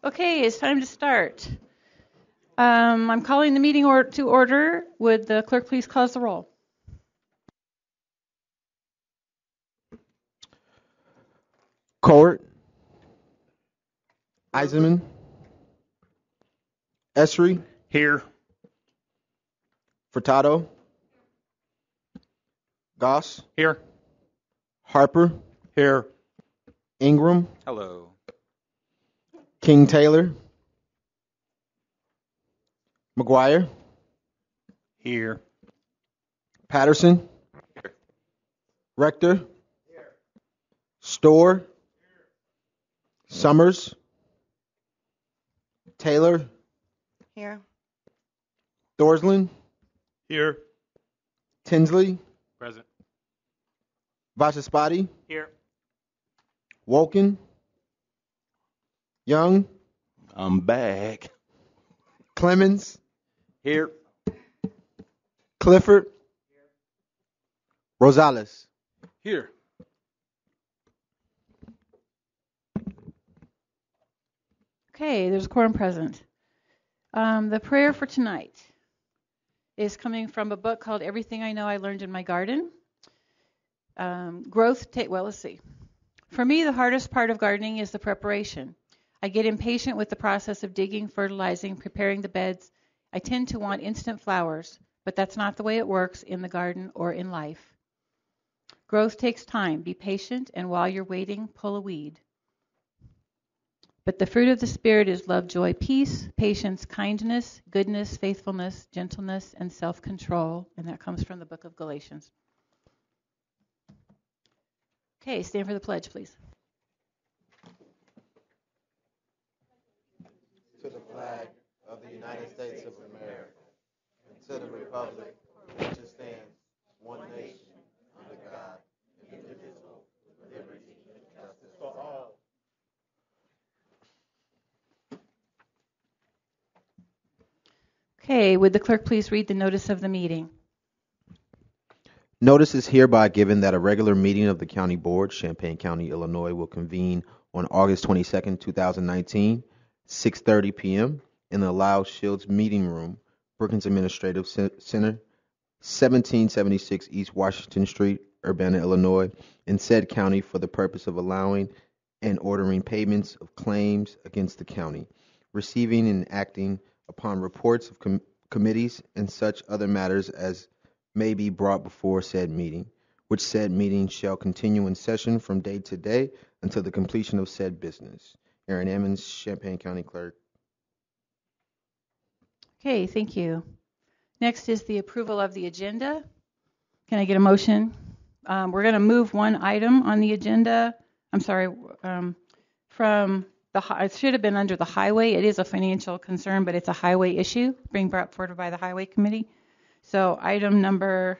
Okay, it's time to start. I'm calling the meeting to order. Would the clerk please close the roll? Cowart, Eisenman, Esri, Here. Furtado, Goss, Here. Harper, Here. Ingram, Hello. King Taylor, McGuire, Here. Patterson, Rector, Storr, Summers, Taylor, Here. Thorsland, Here. Tinsley, Present. Vachaspati, Here. Woken, Young, I'm back. Clemens, Here. Clifford, Rosales. Here. Okay, there's a quorum present. The prayer for tonight is coming from a book called Everything I Know I Learned in My Garden. Let's see. For me, the hardest part of gardening is the preparation. I get impatient with the process of digging, fertilizing, preparing the beds. I tend to want instant flowers, but that's not the way it works in the garden or in life. Growth takes time. Be patient, and while you're waiting, pull a weed. But the fruit of the Spirit is love, joy, peace, patience, kindness, goodness, faithfulness, gentleness, and self-control. And that comes from the book of Galatians. Okay, stand for the pledge, please. To the flag of the United States of America, and to the republic which stands one nation under God, indivisible, with liberty and justice for all. Okay, would the clerk please read the notice of the meeting? Notice is hereby given that a regular meeting of the County Board, Champaign County, Illinois, will convene on August 22nd, 2019, 6:30 p.m. in the Lyle Shields Meeting Room, Brookings Administrative Center, 1776 East Washington Street, Urbana, Illinois, in said county for the purpose of allowing and ordering payments of claims against the county, receiving and acting upon reports of committees and such other matters as may be brought before said meeting, which said meeting shall continue in session from day to day until the completion of said business. Aaron Emmons, Champaign County Clerk. Okay, thank you. Next is the approval of the agenda. Can I get a motion? We're going to move one item on the agenda. I'm sorry, from it should have been under the highway. It is a financial concern, but it's a highway issue being brought forward by the Highway Committee. So item number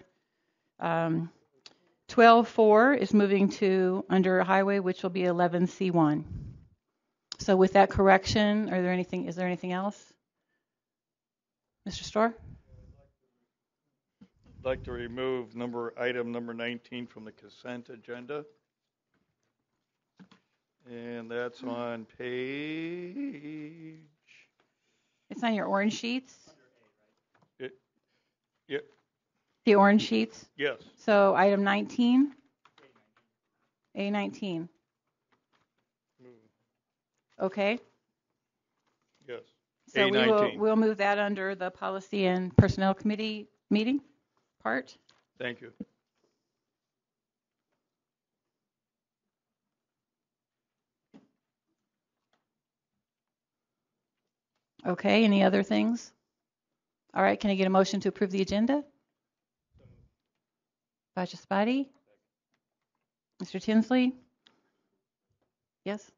12.4 is moving to under highway, which will be 11C1. So with that correction, is there anything else? Mr. Storr? I'd like to remove item number 19 from the consent agenda. And that's on page... It's on your orange sheets? Yep. The orange sheets? Yes. So item 19? A19. Okay. Yes. So A19. we'll move that under the Policy and Personnel Committee meeting part. Thank you. Okay, any other things? All right, can I get a motion to approve the agenda? Vachaspati? Mr. Tinsley? Yes?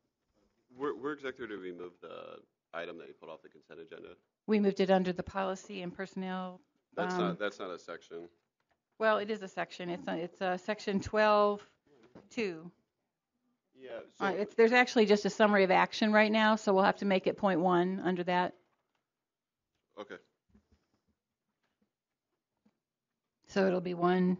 Where exactly did we move the item that you pulled off the consent agenda? We moved it under the Policy and Personnel. That's not a section. Well, it is a section. It's a section 12.2. Yeah. So There's actually just a summary of action right now, so we'll have to make it point 1 under that. okay. So it'll be 1.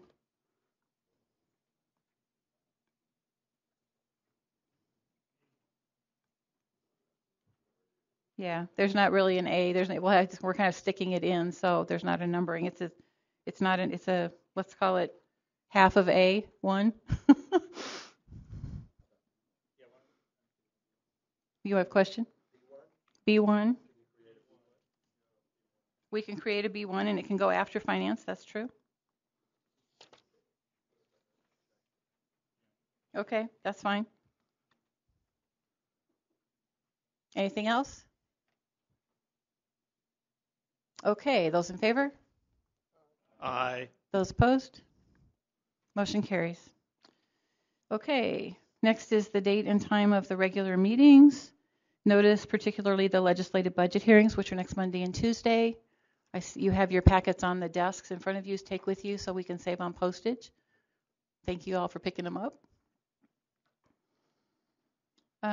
Yeah, there's not really an A. We're kind of sticking it in, so there's not a numbering. It's a, let's call it half of A, 1. You have a question? B1. We can create a B1 and it can go after finance, that's true. Okay, that's fine. Anything else? Okay, those in favor? Aye. Those opposed? Motion carries. Okay, next is the date and time of the regular meetings. Notice particularly the legislative budget hearings, which are next Monday and Tuesday. You have your packets on the desks in front of you. Take with you so we can save on postage. Thank you all for picking them up.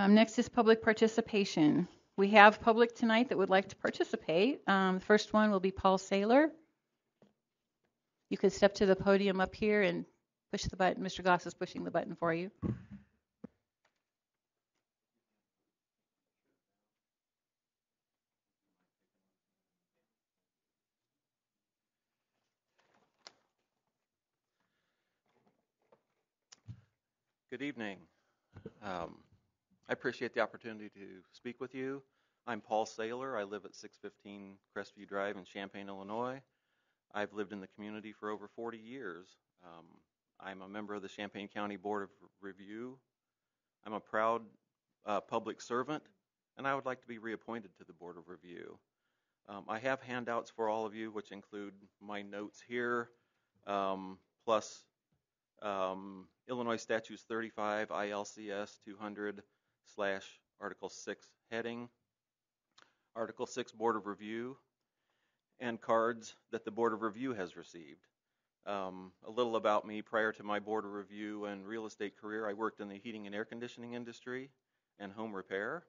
Next is public participation. We have public tonight that would like to participate. The first one will be Paul Saylor. You could step to the podium up here and push the button. Mr. Goss is pushing the button for you. Good evening. I appreciate the opportunity to speak with you. I'm Paul Saylor. I live at 615 Crestview Drive in Champaign, Illinois. I've lived in the community for over 40 years. I'm a member of the Champaign County Board of Review. I'm a proud public servant, and I would like to be reappointed to the Board of Review. I have handouts for all of you, which include my notes here, plus Illinois Statutes 35 ILCS 200/Article 6 heading, Article 6 Board of Review, and cards that the Board of Review has received. A little about me. Prior to my Board of Review and real estate career, I worked in the heating and air conditioning industry and home repair.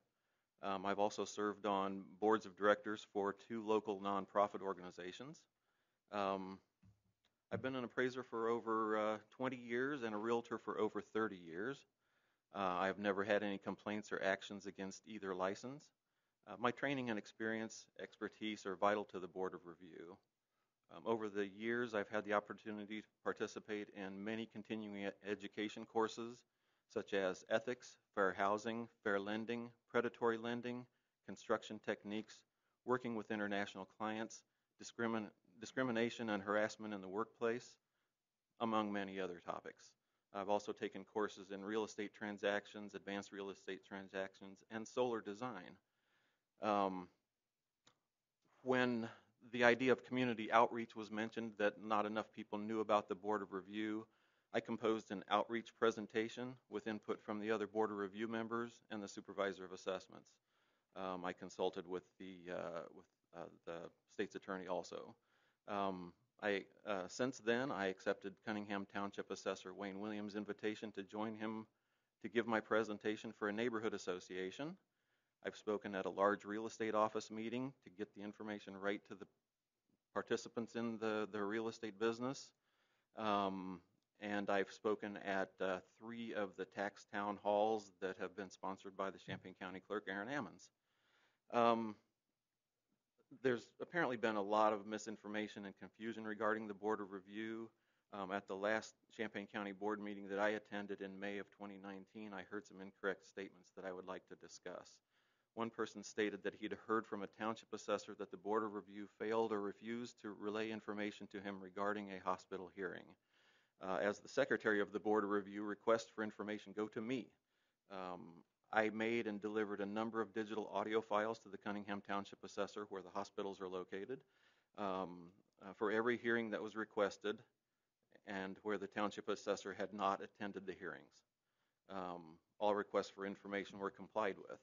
I've also served on boards of directors for 2 local nonprofit organizations. I've been an appraiser for over 20 years and a realtor for over 30 years. I've never had any complaints or actions against either license. My training and expertise are vital to the Board of Review. Over the years, I've had the opportunity to participate in many continuing education courses, such as ethics, fair housing, fair lending, predatory lending, construction techniques, working with international clients, discrimination and harassment in the workplace, among many other topics. I've also taken courses in real estate transactions, advanced real estate transactions, and solar design. When the idea of community outreach was mentioned that not enough people knew about the Board of Review, I composed an outreach presentation with input from the other Board of Review members and the Supervisor of Assessments. I consulted with the state's attorney also. Since then, I accepted Cunningham Township Assessor Wayne Williams' invitation to join him to give my presentation for a neighborhood association. I've spoken at a large real estate office meeting to get the information right to the participants in the real estate business. And I've spoken at 3 of the tax town halls that have been sponsored by the Champaign County Clerk, Aaron Ammons. There's apparently been a lot of misinformation and confusion regarding the Board of Review. At the last Champaign County Board meeting that I attended in May of 2019, I heard some incorrect statements that I would like to discuss. One person stated that he'd heard from a township assessor that the Board of Review failed or refused to relay information to him regarding a hospital hearing. As the secretary of the Board of Review, requests for information go to me. I made and delivered a number of digital audio files to the Cunningham Township Assessor where the hospitals are located for every hearing that was requested and where the Township Assessor had not attended the hearings. All requests for information were complied with.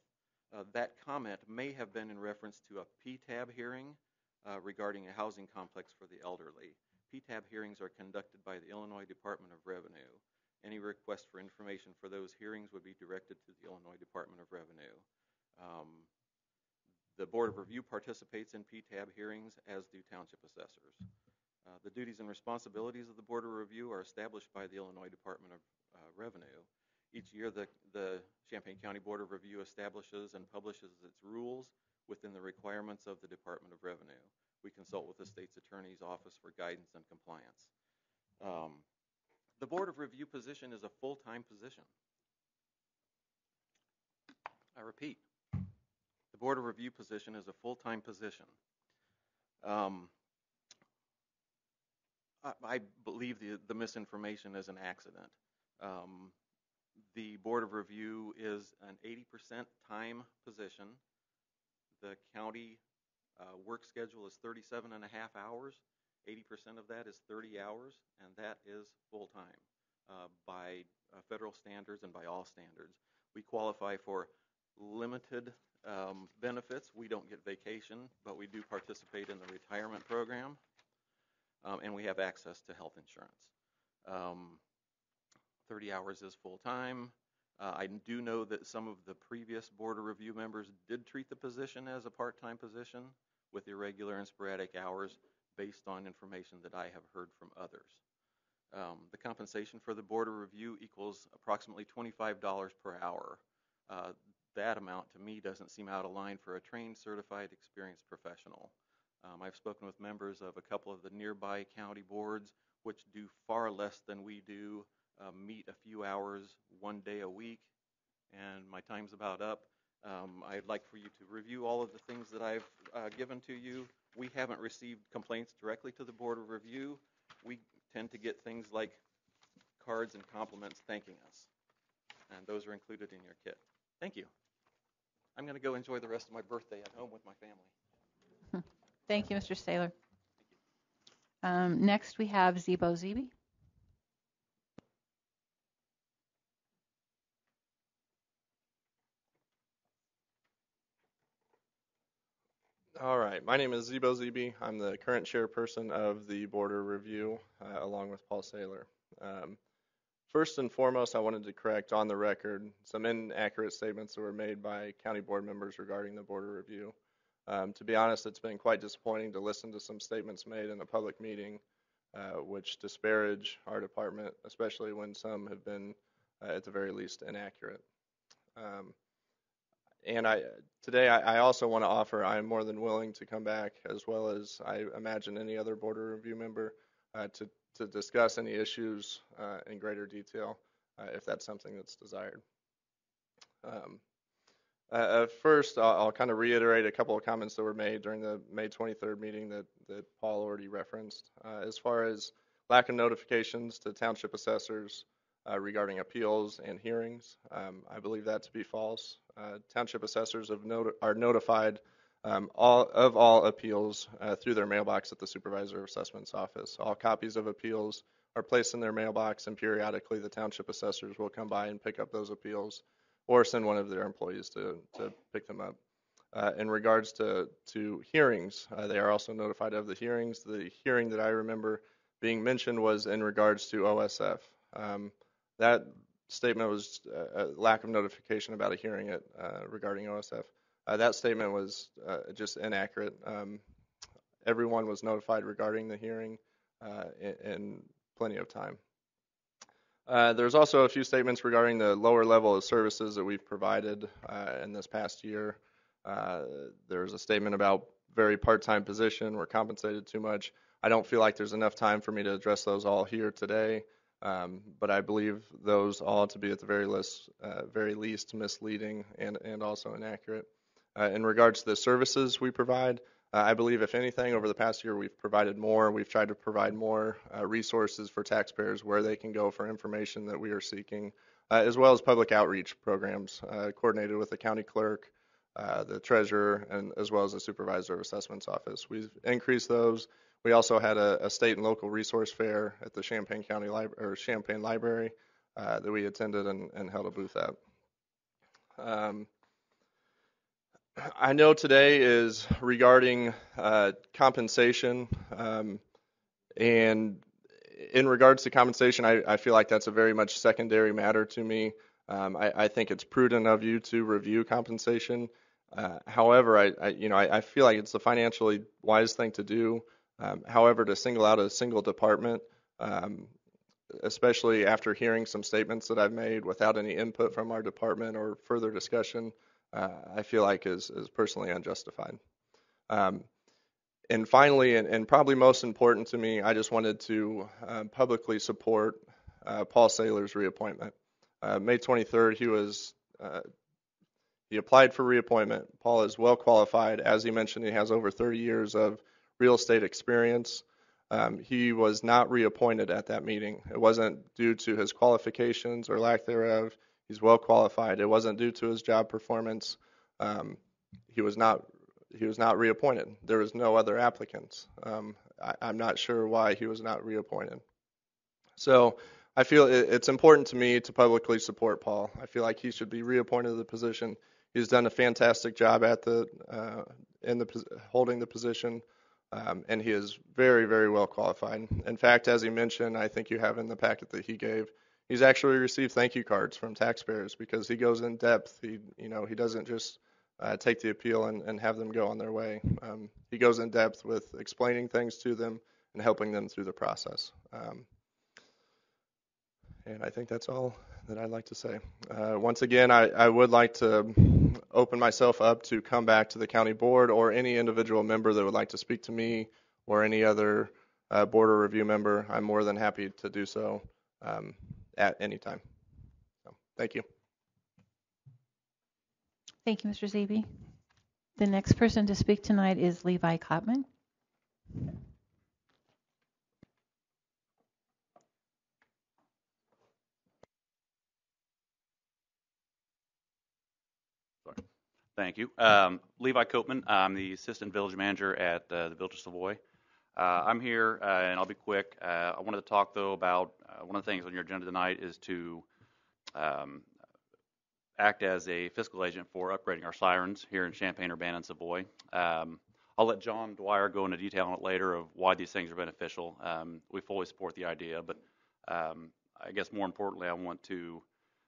That comment may have been in reference to a PTAB hearing regarding a housing complex for the elderly. PTAB hearings are conducted by the Illinois Department of Revenue. Any request for information for those hearings would be directed to the Illinois Department of Revenue. The Board of Review participates in PTAB hearings, as do township assessors. The duties and responsibilities of the Board of Review are established by the Illinois Department of Revenue. Each year, the Champaign County Board of Review establishes and publishes its rules, within the requirements of the Department of Revenue. We consult with the state's attorney's office for guidance and compliance. The Board of Review position is a full-time position. I repeat, the Board of Review position is a full-time position. I believe the misinformation is an accident. The Board of Review is an 80% time position. The county work schedule is 37 and a half hours. 80% of that is 30 hours, and that is full-time by federal standards and by all standards. We qualify for limited benefits. We don't get vacation, but we do participate in the retirement program, and we have access to health insurance. 30 hours is full-time. I do know that some of the previous Board of Review members did treat the position as a part-time position with irregular and sporadic hours based on information that I have heard from others. The compensation for the Board of Review equals approximately $25 per hour. That amount to me doesn't seem out of line for a trained, certified, experienced professional. I've spoken with members of a couple of the nearby county boards which do far less than we do, meet a few hours one day a week, and my time's about up. I'd like for you to review all of the things that I've given to you. We haven't received complaints directly to the Board of Review. We tend to get things like cards and compliments thanking us, and those are included in your kit. Thank you. I'm going to go enjoy the rest of my birthday at home with my family. Thank you, Mr. Saylor. Next, we have Zebo Zeeby. All right, my name is Zebo Zeeby. I'm the current chairperson of the Board of Review, along with Paul Saylor. First and foremost, I wanted to correct on the record some inaccurate statements that were made by county board members regarding the Board of Review. To be honest, it's been quite disappointing to listen to some statements made in a public meeting which disparage our department, especially when some have been, at the very least, inaccurate. And today I also want to offer I am more than willing to come back, as well as I imagine any other Board of Review member, to discuss any issues in greater detail if that's something that's desired. First, I'll kind of reiterate a couple of comments that were made during the May 23rd meeting that Paul already referenced. As far as lack of notifications to township assessors regarding appeals and hearings, I believe that to be false. Township assessors are notified all appeals through their mailbox at the Supervisor of Assessment's office. All copies of appeals are placed in their mailbox, and periodically the township assessors will come by and pick up those appeals or send one of their employees to pick them up. In regards to hearings, they are also notified of the hearings. The hearing that I remember being mentioned was in regards to OSF. That statement was a lack of notification about a hearing regarding OSF. That statement was just inaccurate. Everyone was notified regarding the hearing in plenty of time. There's also a few statements regarding the lower level of services that we've provided in this past year. There's a statement about very part-time position, we're compensated too much. I don't feel like there's enough time for me to address those all here today, but I believe those all to be at the very least misleading and also inaccurate. In regards to the services we provide, I believe, if anything, over the past year we've provided more. We've tried to provide more resources for taxpayers where they can go for information that we are seeking, as well as public outreach programs coordinated with the county clerk, the treasurer, and as well as the Supervisor of Assessment's office. We've increased those. We also had a state and local resource fair at the Champaign County Champaign Library that we attended and held a booth at. I know today is regarding compensation, and in regards to compensation, I feel like that's a very much secondary matter to me. I think it's prudent of you to review compensation. However, I feel like it's the financially wise thing to do. However, to single out a single department, especially after hearing some statements that I've made without any input from our department or further discussion, I feel like is personally unjustified. And finally, and probably most important to me, I just wanted to publicly support Paul Saylor's reappointment. May 23rd, he applied for reappointment. Paul is well qualified. As he mentioned, he has over 30 years of real estate experience. He was not reappointed at that meeting. It wasn't due to his qualifications or lack thereof. He's well qualified. It wasn't due to his job performance. He was not reappointed. There was no other applicants. I'm not sure why he was not reappointed. So I feel it's important to me to publicly support Paul. I feel like he should be reappointed to the position. He's done a fantastic job at holding the position, and he is very, very well qualified. In fact, as he mentioned, I think you have in the packet that he gave, he's actually received thank you cards from taxpayers because he goes in depth. He doesn't just take the appeal and have them go on their way. He goes in depth with explaining things to them and helping them through the process. And I think that's all that I'd like to say. Once again, I would like to open myself up to come back to the county board or any individual member that would like to speak to me or any other board or review member. I'm more than happy to do so at any time. So, thank you. Thank you, Mr. Zeeby. The next person to speak tonight is Levi Kottman. Thank you. Levi Copeman. I'm the assistant village manager at the Village of Savoy. I'm here, and I'll be quick. I wanted to talk, though, about one of the things on your agenda tonight is to act as a fiscal agent for upgrading our sirens here in Champaign, Urbana, and Savoy. I'll let John Dwyer go into detail on it later of why these things are beneficial. We fully support the idea, but I guess more importantly, I want to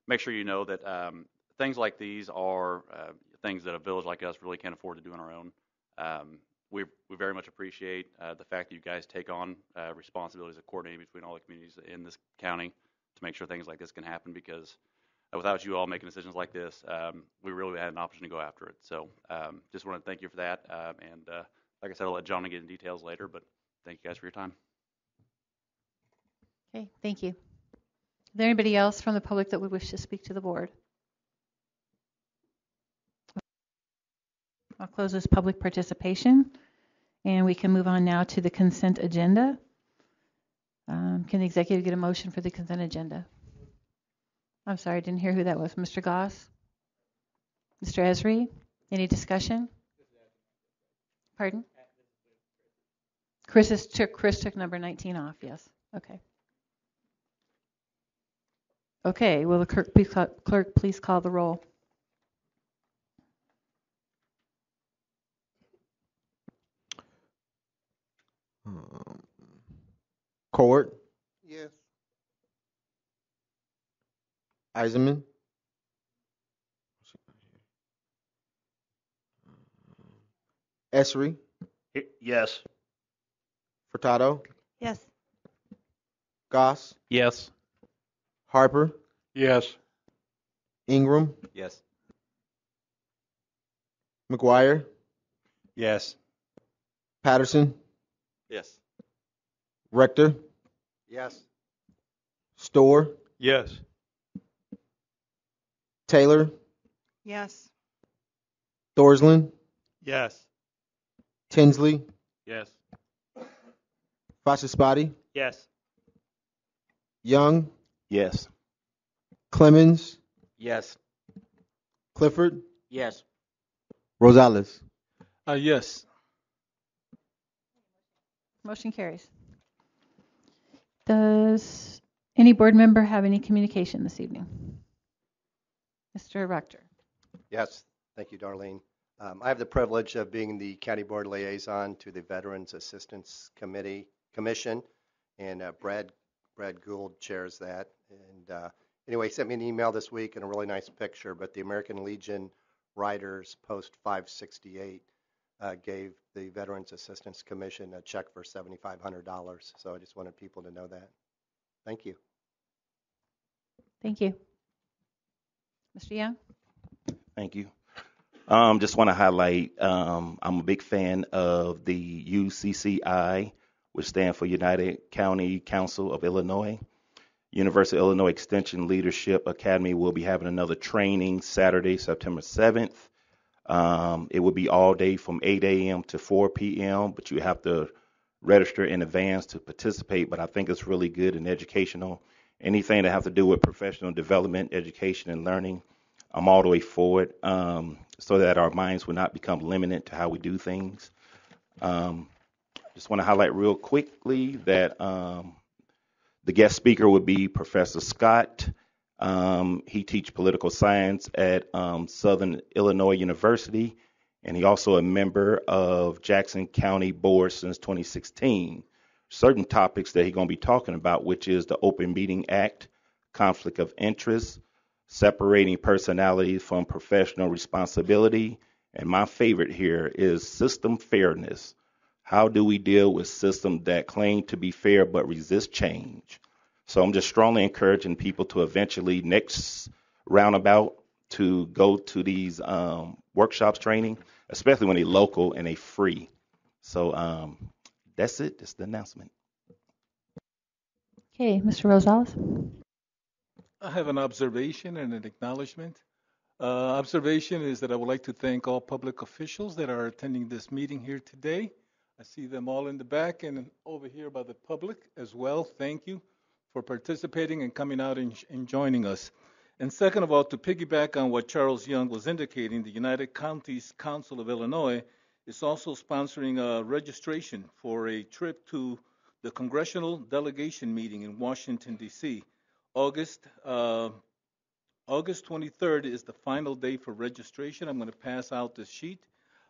make sure you know that things like these are things that a village like us really can't afford to do on our own. We very much appreciate the fact that you guys take on responsibilities of coordinating between all the communities in this county to make sure things like this can happen, because without you all making decisions like this, we really had an option to go after it. So just want to thank you for that. And like I said, I'll let John get in details later, but thank you guys for your time. Okay, thank you. Is there anybody else from the public that would wish to speak to the board? I'll close this public participation, and we can move on now to the consent agenda. Can the executive get a motion for the consent agenda? I'm sorry, I didn't hear who that was. Mr. Goss? Mr. Esri? Any discussion? Pardon? Chris took number 19 off, yes. Okay. Okay, will the clerk please call the roll? Cord, Yes. Eisenman, Esri, Yes. Furtado, Yes. Goss, Yes. Harper, Yes. Ingram, Yes. McGuire, Yes. Patterson, Yes. Rector, Yes. Storr, Yes. Taylor, Yes. Thorsland, Yes. Tinsley, Yes. Fascispati, Yes. Young, Yes. Clemens, Yes. Clifford, Yes. Rosales. Yes. Motion carries. Does any board member have any communication this evening? Mr. Rector. Yes, thank you, Darlene. I have the privilege of being the County Board Liaison to the Veterans Assistance Commission, and Brad Gould chairs that. And anyway, he sent me an email this week and a really nice picture, but the American Legion Riders Post 568 gave the Veterans Assistance Commission a check for $7,500, so I just wanted people to know that. Thank you. Thank you. Mr. Young? Thank you. Just want to highlight, I'm a big fan of the UCCI, which stands for United County Council of Illinois. University of Illinois Extension Leadership Academy will be having another training Saturday, September 7th. It will be all day from 8 a.m. to 4 p.m., but you have to register in advance to participate. But I think it's really good and educational. Anything that has to do with professional development, education, and learning, I'm all the way for it, so that our minds will not become limited to how we do things. Just want to highlight real quickly that the guest speaker would be Professor Scott. He teaches political science at Southern Illinois University, and he also a member of Jackson County Board since 2016. Certain topics that he's going to be talking about, which is the Open Meeting Act, conflict of interest, separating personality from professional responsibility, and my favorite here is system fairness. How do we deal with systems that claim to be fair but resist change? So I'm just strongly encouraging people to eventually, next roundabout, to go to these workshops training, especially when they're local and they're free. So that's it. That's the announcement. Okay, Mr. Rosales. I have an observation and an acknowledgement. Observation is that I would like to thank all public officials that are attending this meeting here today. I see them all in the back and over here by the public as well. Thank you for participating and coming out and joining us. And second of all, to piggyback on what Charles Young was indicating, the United Counties Council of Illinois is also sponsoring a registration for a trip to the Congressional Delegation meeting in Washington, D.C. August 23rd is the final day for registration. I'm going to pass out this sheet.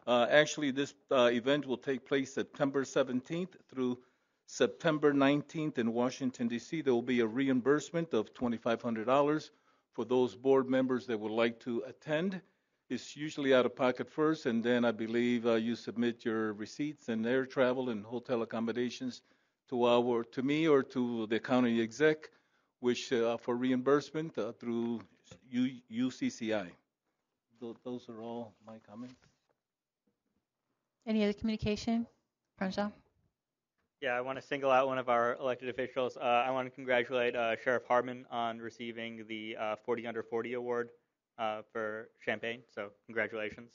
Actually, this event will take place September 17th through September 19th in Washington, D.C. There will be a reimbursement of $2,500 for those board members that would like to attend. It's usually out of pocket first, and then I believe you submit your receipts and air travel and hotel accommodations to me or to the county exec, which for reimbursement through UCCI. Those are all my comments. Any other communication? Pranjal? Yeah, I want to single out one of our elected officials. I want to congratulate Sheriff Harmon on receiving the 40 Under 40 award for Champaign. So congratulations.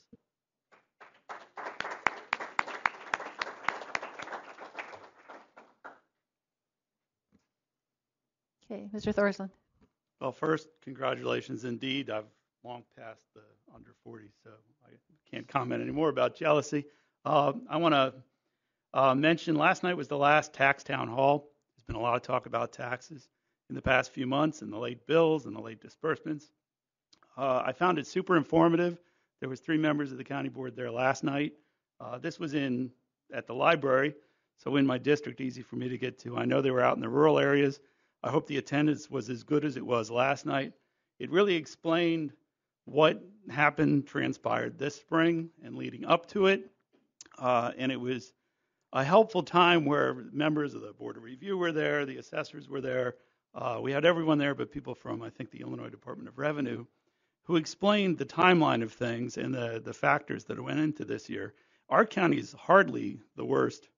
Okay, Mr. Thorsland. Well, first, congratulations indeed. I've long passed the under 40, so I can't comment anymore about jealousy. I want to mention last night was the last tax town hall. There's been a lot of talk about taxes in the past few months and the late bills and the late disbursements. I found it super informative. There was 3 members of the county board there last night. This was at the library, so in my district, easy for me to get to. I know they were out in the rural areas. I hope the attendance was as good as it was last night. It really explained what transpired this spring and leading up to it. And it was a helpful time where members of the Board of Review were there, the assessors were there. We had everyone there but people from, I think, the Illinois Department of Revenue, who explained the timeline of things and the factors that went into this year. Our county is hardly the worst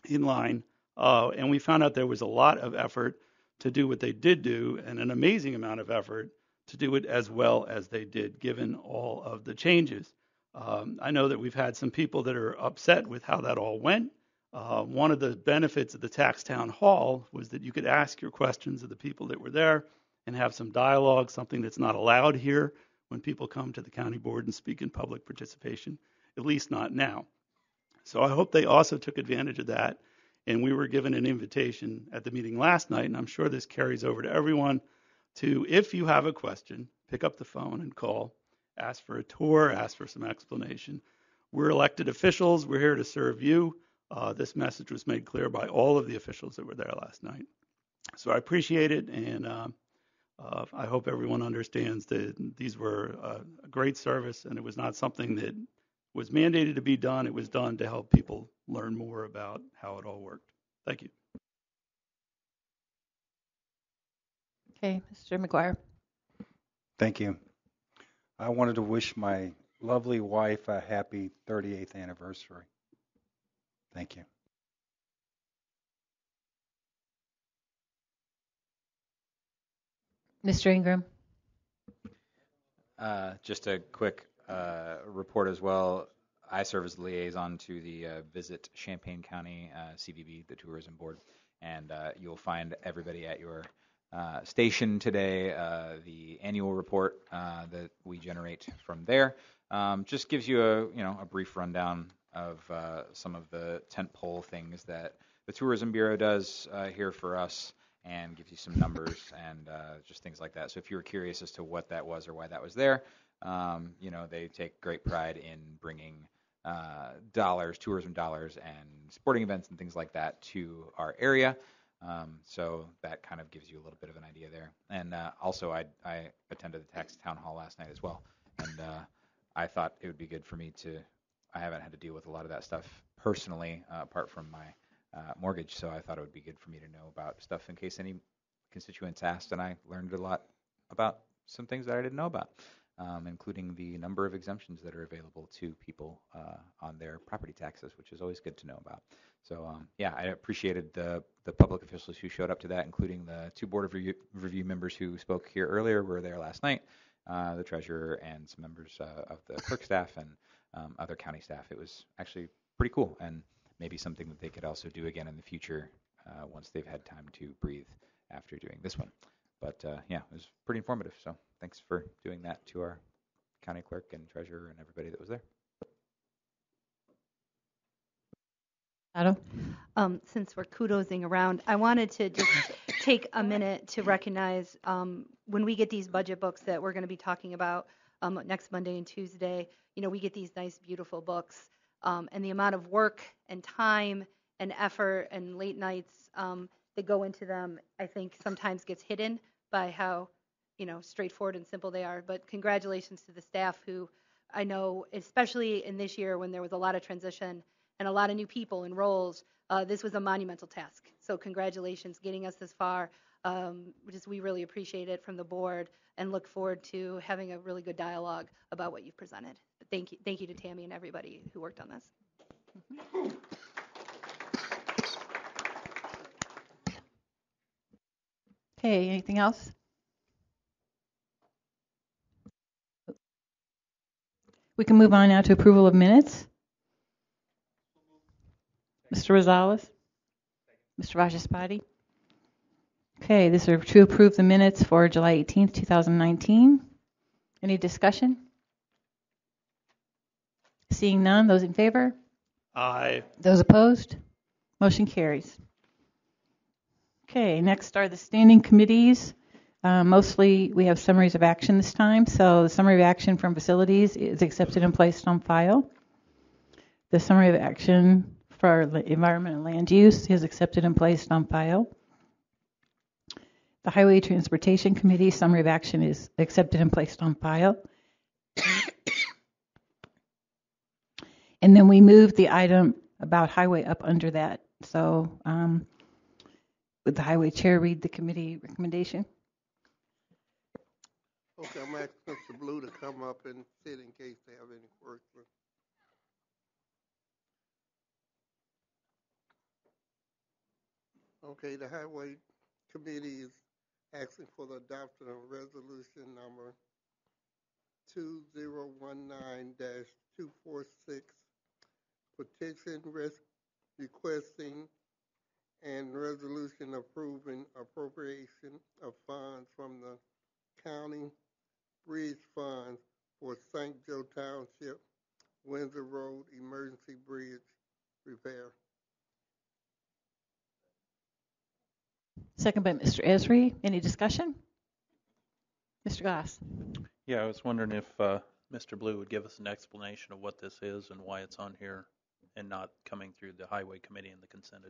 in line, and we found out there was a lot of effort to do what they did do, and an amazing amount of effort to do it as well as they did, given all of the changes. I know that we've had some people that are upset with how that all went. One of the benefits of the tax town hall was that you could ask your questions of the people that were there and have some dialogue, something that's not allowed here when people come to the county board and speak in public participation, at least not now. So I hope they also took advantage of that. And we were given an invitation at the meeting last night, and I'm sure this carries over to everyone, to, if you have a question, pick up the phone and call, ask for a tour, ask for some explanation. We're elected officials. We're here to serve you. This message was made clear by all of the officials that were there last night. So I appreciate it, and I hope everyone understands that these were a great service, and it was not something that was mandated to be done. It was done to help people learn more about how it all worked. Thank you. Okay, Mr. McGuire. Thank you. I wanted to wish my lovely wife a happy 38th anniversary. Thank you. Mr. Ingram. Just a quick report as well. I serve as the liaison to the Visit Champaign County CVB, the Tourism Board, and you'll find everybody at your station today. The annual report that we generate from there just gives you a brief rundown of some of the tentpole things that the Tourism Bureau does here for us, and gives you some numbers and just things like that. So if you were curious as to what that was or why that was there, they take great pride in bringing tourism dollars and sporting events and things like that to our area. So that kind of gives you a little bit of an idea there. And also, I attended the tax town hall last night as well, and I thought it would be good for me I haven't had to deal with a lot of that stuff personally, apart from my mortgage, so I thought it would be good for me to know about stuff in case any constituents asked, and I learned a lot about some things that I didn't know about, including the number of exemptions that are available to people on their property taxes, which is always good to know about. So I appreciated the public officials who showed up to that, including the two Board of Review members who spoke here earlier were there last night, the treasurer and some members of the clerk staff and other county staff. It was actually pretty cool, and maybe something that they could also do again in the future once they've had time to breathe after doing this one. But it was pretty informative, so thanks for doing that to our county clerk and treasurer and everybody that was there. Since we're kudosing around, I wanted to just take a minute to recognize when we get these budget books that we're going to be talking about next Monday and Tuesday, we get these nice, beautiful books. And the amount of work and time and effort and late nights that go into them, I think sometimes gets hidden by how, straightforward and simple they are. But congratulations to the staff who I know, especially in this year when there was a lot of transition and a lot of new people and roles, this was a monumental task. So congratulations getting us this far. We really appreciate it from the board and look forward to having a really good dialogue about what you've presented. But thank you to Tammy and everybody who worked on this. Okay, anything else? We can move on now to approval of minutes. Mr. Rosales? Mr. Vajaspati? Okay, this is to approve the minutes for July 18th, 2019. Any discussion? Seeing none, those in favor? Aye. Those opposed? Motion carries. Okay, next are the standing committees. Mostly we have summaries of action this time. So the summary of action from facilities is accepted and placed on file. The summary of action for environment and land use is accepted and placed on file. The Highway Transportation Committee summary of action is accepted and placed on file. And then we moved the item about highway up under that. So would the highway chair read the committee recommendation? Okay, I'm asking Mr. Blue to come up and sit in case they have any questions. Okay, the Highway Committee is asking for the adoption of resolution number 2019-246, petition requesting and resolution approving appropriation of funds from the county bridge funds for St. Joe Township, Windsor Road Emergency Bridge repair. Second by Mr. Esri. Any discussion? Mr. Goss. Yeah, I was wondering if Mr. Blue would give us an explanation of what this is and why it's on here and not coming through the Highway Committee and the consent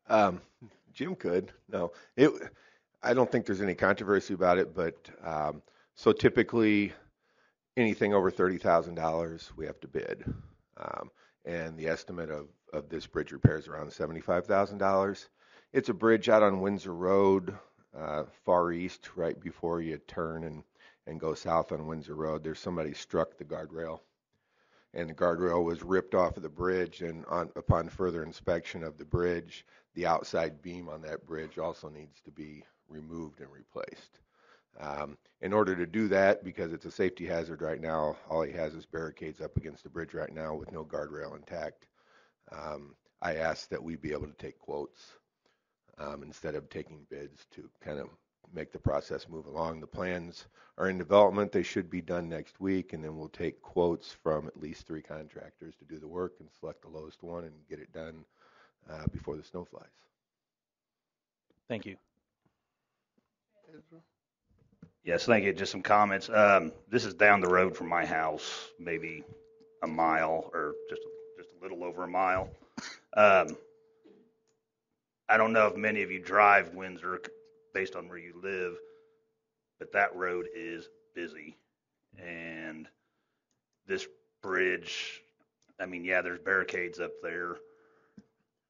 agenda. Jim could. No, I don't think there's any controversy about it, but so typically anything over $30,000 we have to bid. And the estimate of this bridge repair is around $75,000. It's a bridge out on Windsor Road, far northeast right before you turn and go south on Windsor Road. There's somebody struck the guardrail, and the guardrail was ripped off of the bridge, and upon further inspection of the bridge, the outside beam on that bridge also needs to be removed and replaced. In order to do that, because it's a safety hazard right now, all he has is barricades up against the bridge right now with no guardrail intact. I asked that we be able to take quotes instead of taking bids to kind of make the process move along. The plans are in development. They should be done next week, and then we'll take quotes from at least 3 contractors to do the work and select the lowest one and get it done before the snow flies. Thank you. Yes, thank you. Just some comments. This is down the road from my house, maybe a mile or just a little over a mile. I don't know if many of you drive Windsor based on where you live, but that road is busy. And this bridge, I mean, yeah, there's barricades up there.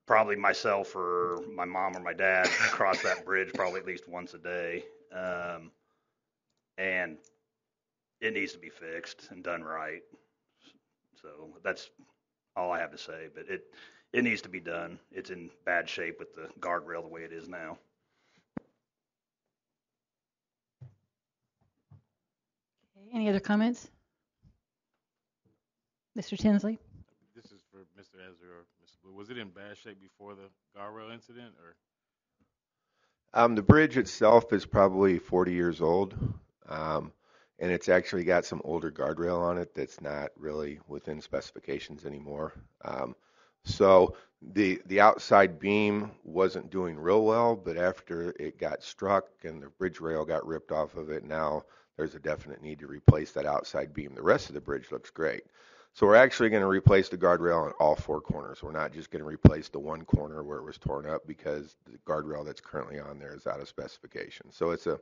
Probably myself or my mom or my dad cross that bridge probably at least once a day. And it needs to be fixed and done right. So that's all I have to say. But it needs to be done. It's in bad shape with the guardrail the way it is now. Okay, any other comments? Mr. Tinsley? This is for Mr. Ezra or Mr. Blue. Was it in bad shape before the guardrail incident, or? The bridge itself is probably 40 years old, and it's actually got some older guardrail on it that's not really within specifications anymore. So the outside beam wasn't doing real well, but after it got struck and the bridge rail got ripped off of it, now there's a definite need to replace that outside beam. The rest of the bridge looks great. So we're actually going to replace the guardrail on all 4 corners. We're not just going to replace the one corner where it was torn up because the guardrail that's currently on there is out of specification. So it's a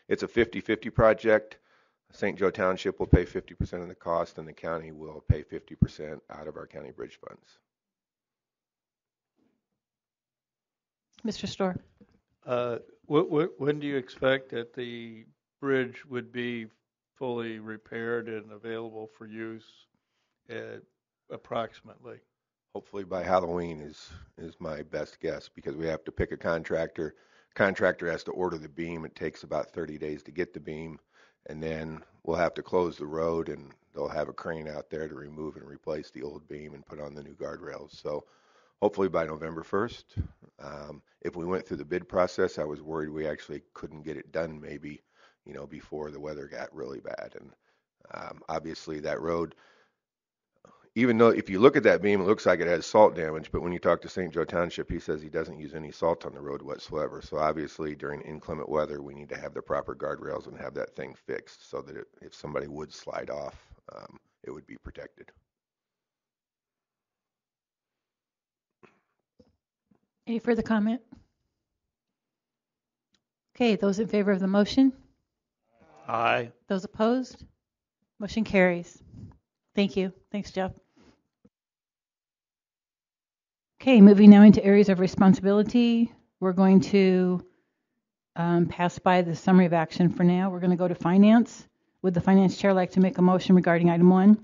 50-50 project. St. Joe Township will pay 50% of the cost, and the county will pay 50% out of our county bridge funds. Mr. Storr? When do you expect that the bridge would be fully repaired and available for use, approximately? Hopefully by Halloween is my best guess, because we have to pick a contractor. Contractor has to order the beam. It takes about 30 days to get the beam, and then we'll have to close the road, and they'll have a crane out there to remove and replace the old beam and put on the new guardrails. So hopefully by November 1st. If we went through the bid process, I was worried we actually couldn't get it done maybe, before the weather got really bad. And obviously that road, even though if you look at that beam, it looks like it has salt damage, but when you talk to St. Joe Township, he says he doesn't use any salt on the road whatsoever. So obviously during inclement weather, we need to have the proper guardrails and have that thing fixed so that if somebody would slide off, it would be protected. Any further comment? Okay, those in favor of the motion? Aye. Those opposed? Motion carries. Thank you. Thanks, Jeff. Okay, moving now into areas of responsibility. We're going to pass by the summary of action for now. We're going to go to finance. Would the finance chair like to make a motion regarding item 1?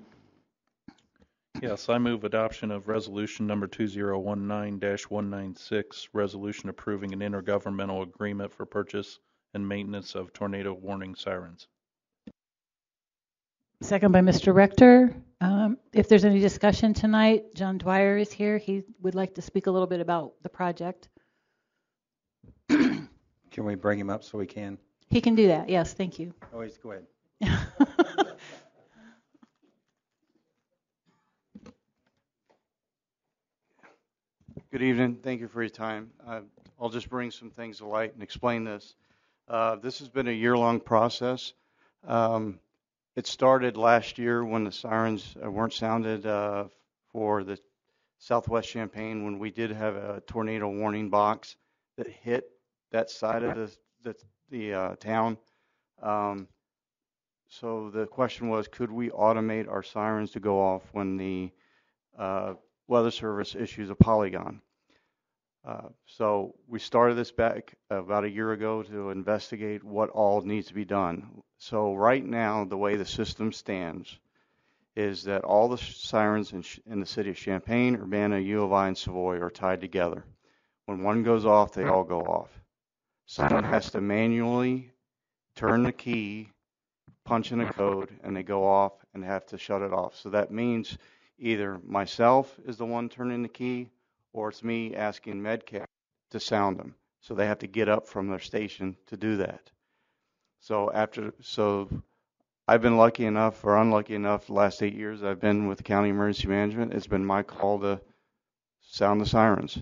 Yes, I move adoption of resolution number 2019-196, resolution approving an intergovernmental agreement for purchase and maintenance of tornado warning sirens. Second by Mr. Rector. If there's any discussion tonight, John Dwyer is here. He would like to speak a little bit about the project. Can we bring him up so we can? He can do that. Yes, thank you. Oh, go ahead. Good evening. Thank you for your time. I'll just bring some things to light and explain this. This has been a year-long process. It started last year when the sirens weren't sounded for the Southwest Champaign, when we did have a tornado warning box that hit that side of the town. So the question was, could we automate our sirens to go off when the Weather Service issues a polygon? So we started this back about a year ago to investigate what all needs to be done. So right now, the way the system stands is that all the sirens in the city of Champaign, Urbana, U of I, and Savoy are tied together. When one goes off, they all go off. Someone has to manually turn the key, punch in a code, and they go off and have to shut it off. So that means either myself is the one turning the key, or it's me asking MedCat to sound them. So they have to get up from their station to do that. So I've been lucky enough or unlucky enough the last 8 years I've been with County Emergency Management. It's been my call to sound the sirens.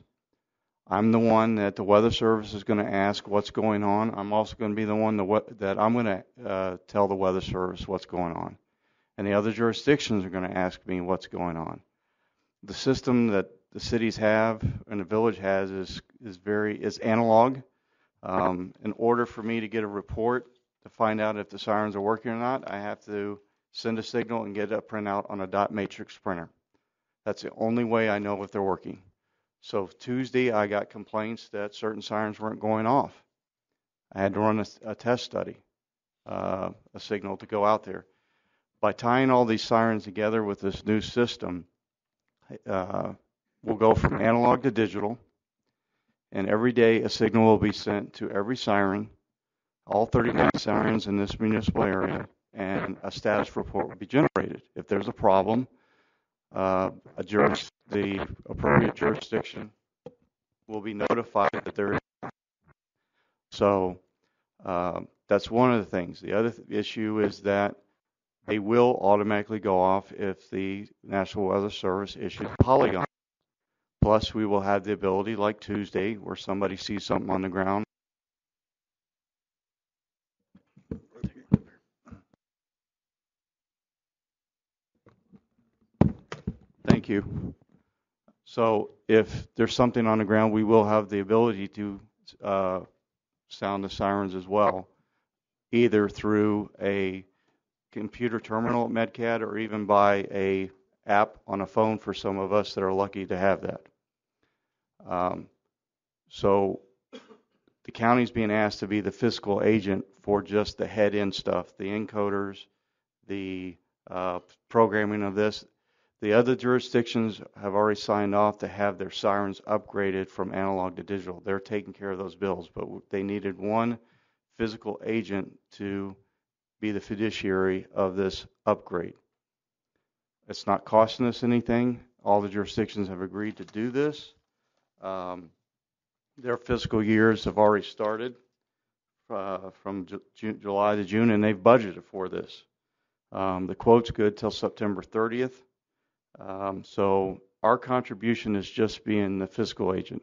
I'm the one that the Weather Service is going to ask what's going on. I'm also going to be the one that I'm going to tell the Weather Service what's going on. And the other jurisdictions are going to ask me what's going on. The system that the cities have and the village has is analog. In order for me to get a report to find out if the sirens are working or not, I have to send a signal and get a printout on a dot matrix printer. That's the only way I know if they're working. So Tuesday, I got complaints that certain sirens weren't going off. I had to run a test study, a signal to go out there. By tying all these sirens together with this new system, we'll go from analog to digital, and every day a signal will be sent to every siren, all 39 sirens in this municipal area, and a status report will be generated. If there's a problem, the appropriate jurisdiction will be notified that there is. So that's one of the things. The other issue is that they will automatically go off if the National Weather Service issues polygon. Plus, we will have the ability, like Tuesday, where somebody sees something on the ground. Thank you. So if there's something on the ground, we will have the ability to sound the sirens as well, either through a computer terminal at MedCat or even by a app on a phone for some of us that are lucky to have that. So the county's being asked to be the fiscal agent for just the head-end stuff, the encoders, the programming of this. The other jurisdictions have already signed off to have their sirens upgraded from analog to digital. They're taking care of those bills, but they needed one physical agent to be the fiduciary of this upgrade. It's not costing us anything. All the jurisdictions have agreed to do this. Their fiscal years have already started from July to June, and they've budgeted for this. The quote's good till September 30th. So our contribution is just being the fiscal agent.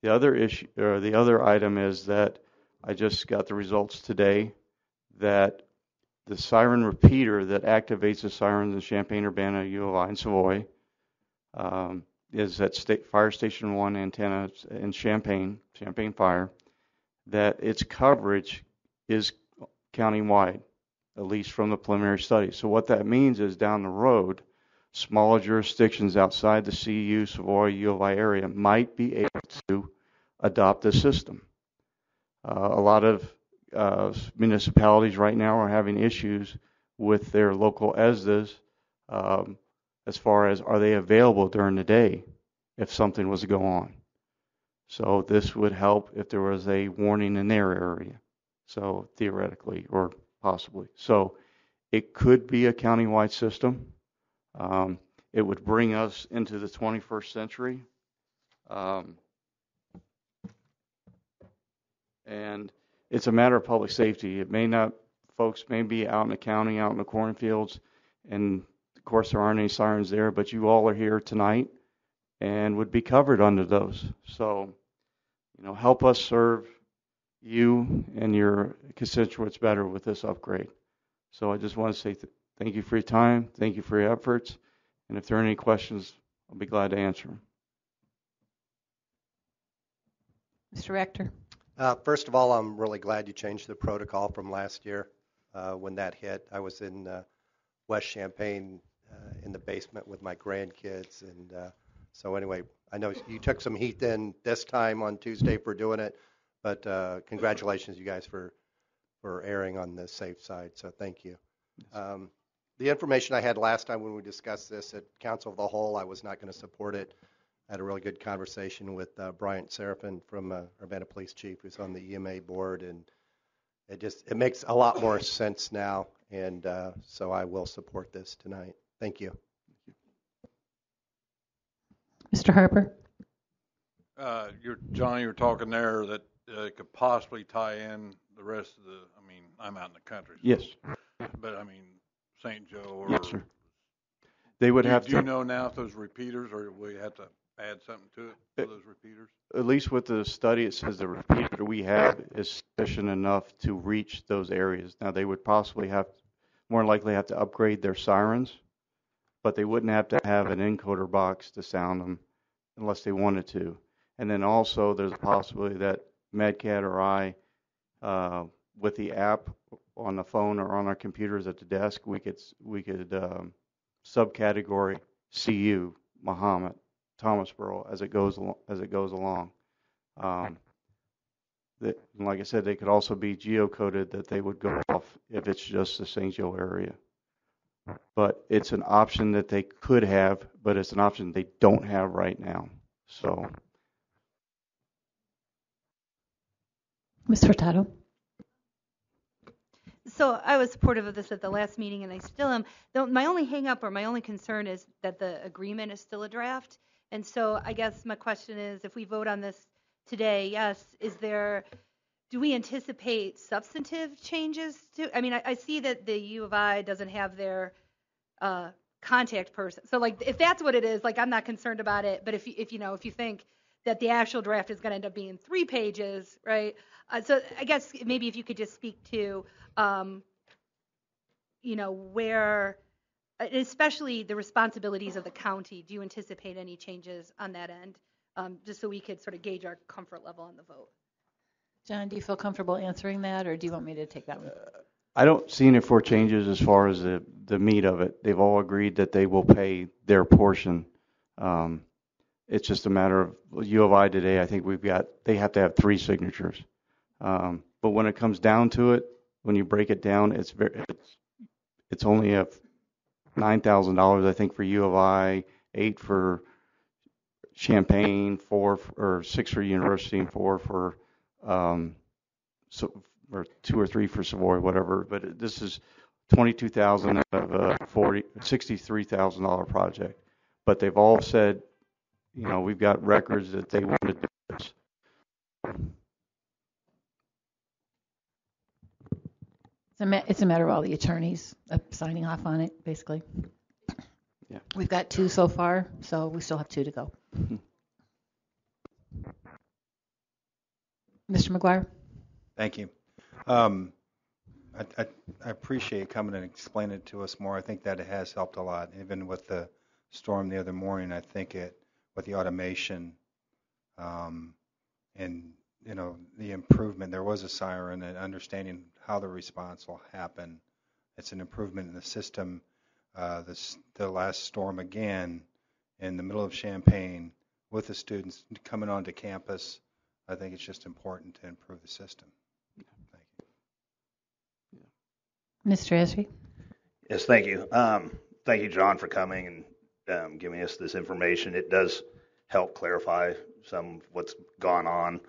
The other issue, or the other item, is that I just got the results today that the siren repeater that activates the sirens in Champaign, Urbana, U of I, and Savoy is at Fire Station 1 antenna in Champaign Fire, that its coverage is countywide, at least from the preliminary study. So what that means is down the road, smaller jurisdictions outside the CU, Savoy, U of I area might be able to adopt this system. A lot of municipalities right now are having issues with their local ESDAs as far as are they available during the day if something was to go on. So this would help if there was a warning in their area, so theoretically or possibly. So it could be a countywide system. It would bring us into the 21st century. And it's a matter of public safety. It may not, folks may be out in the county, out in the cornfields, and of course there aren't any sirens there, but you all are here tonight and would be covered under those. So, help us serve you and your constituents better with this upgrade. So I just want to say thank you for your time, thank you for your efforts, and if there are any questions, I'll be glad to answer them. Mr. Rector. First of all, I'm really glad you changed the protocol from last year when that hit. I was in West Champaign in the basement with my grandkids, and So anyway, I know you took some heat then this time on Tuesday for doing it, but congratulations, you guys, for erring on the safe side. So thank you. The information I had last time when we discussed this at Council of the Whole, I was not going to support it. I had a really good conversation with Bryant Seraphin from Urbana Police Chief, who's on the EMA board, and it makes a lot more sense now, and so I will support this tonight. Thank you. Mr. Harper. John, you were talking there that it could possibly tie in the rest of the, I mean, I'm out in the country. So, Yes. But I mean, St. Joe or. Yes, sir. They would have to. Do you know now if those repeaters, or we have to add something to it for those repeaters? At least with the study, it says the repeater we have is sufficient enough to reach those areas. Now, they would possibly more likely have to upgrade their sirens, but they wouldn't have to have an encoder box to sound them unless they wanted to. And then also there's a possibility that MedCat or I, with the app on the phone or on our computers at the desk, we could subcategory CU, Muhammad, Thomasboro as it goes along. Like I said, they could also be geocoded that they would go off if it's just the St. Joe area. But it's an option that they could have, but it's an option they don't have right now. So, Ms. Hurtado. So I was supportive of this at the last meeting, and I still am. My only hang-up or my only concern is that the agreement is still a draft. And so I guess my question is, if we vote on this today, yes, do we anticipate substantive changes to? I mean, I see that the U of I doesn't have their contact person. So like, if that's what it is, like, I'm not concerned about it. But if you think that the actual draft is going to end up being 3 pages, right? So I guess maybe if you could just speak to, where, especially the responsibilities of the county, do you anticipate any changes on that end? Just so we could sort of gauge our comfort level on the vote. John, do you feel comfortable answering that, or do you want me to take that one? I don't see any for changes as far as the meat of it. They've all agreed that they will pay their portion. It's just a matter of U of I today. I think they have to have 3 signatures. But when it comes down to it, when you break it down, it's only $9,000, I think, for U of I, 8 for Champaign, 4 or 6 for University, and 4 for or 2 or 3 for Savoy, whatever. But this is $22,000 of a $63,000 project. But they've all said, we've got records that they want to do this. It's a matter of all the attorneys signing off on it, basically. Yeah. We've got 2 so far, so we still have 2 to go. Mm-hmm. Mr. McGuire? Thank you. I appreciate coming and explaining it to us more. I think that it has helped a lot. Even with the storm the other morning, I think with the automation and the improvement, there was a siren and understanding how the response will happen. It's an improvement in the system. The last storm again in the middle of Champaign with the students coming onto campus, I think it's just important to improve the system. Thank you. Mr. Esri? Yes, thank you. Thank you, John, for coming and giving us this information. It does help clarify some of what's gone on.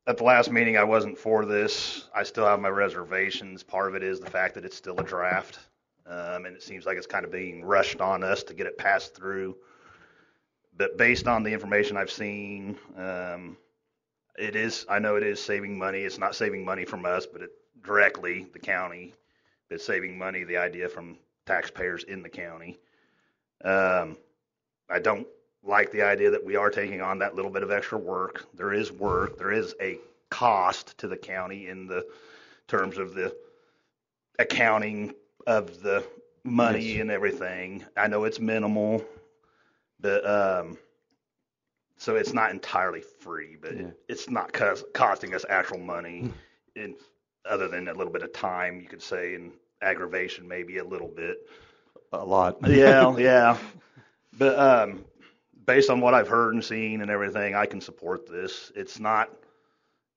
At the last meeting, I wasn't for this. I still have my reservations. Part of it is the fact that it's still a draft, and it seems like it's kind of being rushed on us to get it passed through. But based on the information I've seen, I know it is saving money. It's not saving money from us, but directly the county. It's saving money, the idea, from taxpayers in the county. I don't like the idea that we are taking on that little bit of extra work. There is work. There is a cost to the county in the terms of the accounting of the money and everything. I know it's minimal, but so it's not entirely free, but it's not costing us actual money, other than a little bit of time, you could say, and aggravation maybe a little bit. A lot. Yeah. But based on what I've heard and seen and everything, I can support this. It's not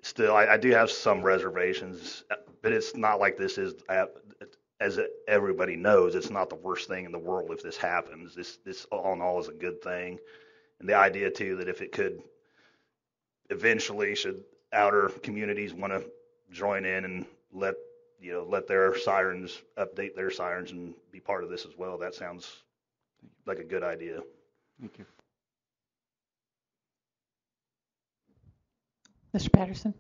still. I do have some reservations, but it's not like this is. As everybody knows, it's not the worst thing in the world if this happens. This all in all is a good thing, and the idea too that if it could eventually, should outer communities want to join in and let their sirens update their sirens and be part of this as well, that sounds like a good idea. Thank you. Mr. Patterson.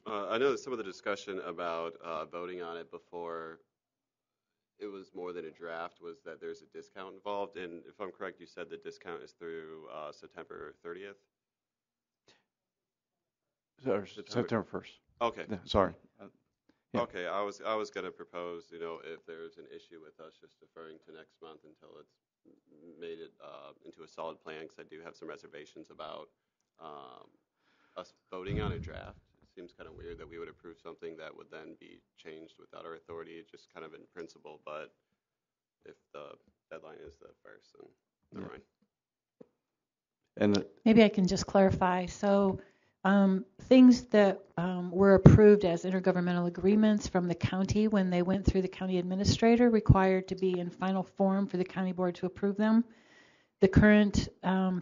I know that some of the discussion about voting on it before it was more than a draft was that there's a discount involved. And if I'm correct, you said the discount is through September 30th? September 1st. Okay. Sorry. Yeah. Okay, I was going to propose, if there's an issue with us just deferring to next month until it's made it into a solid plan, because I do have some reservations about us voting on a draft. It seems kind of weird that we would approve something that would then be changed without our authority, just kind of in principle. But if the deadline is the 1st, then never mind. And Maybe I can just clarify. So things that were approved as intergovernmental agreements from the county when they went through the county administrator required to be in final form for the county board to approve them. The current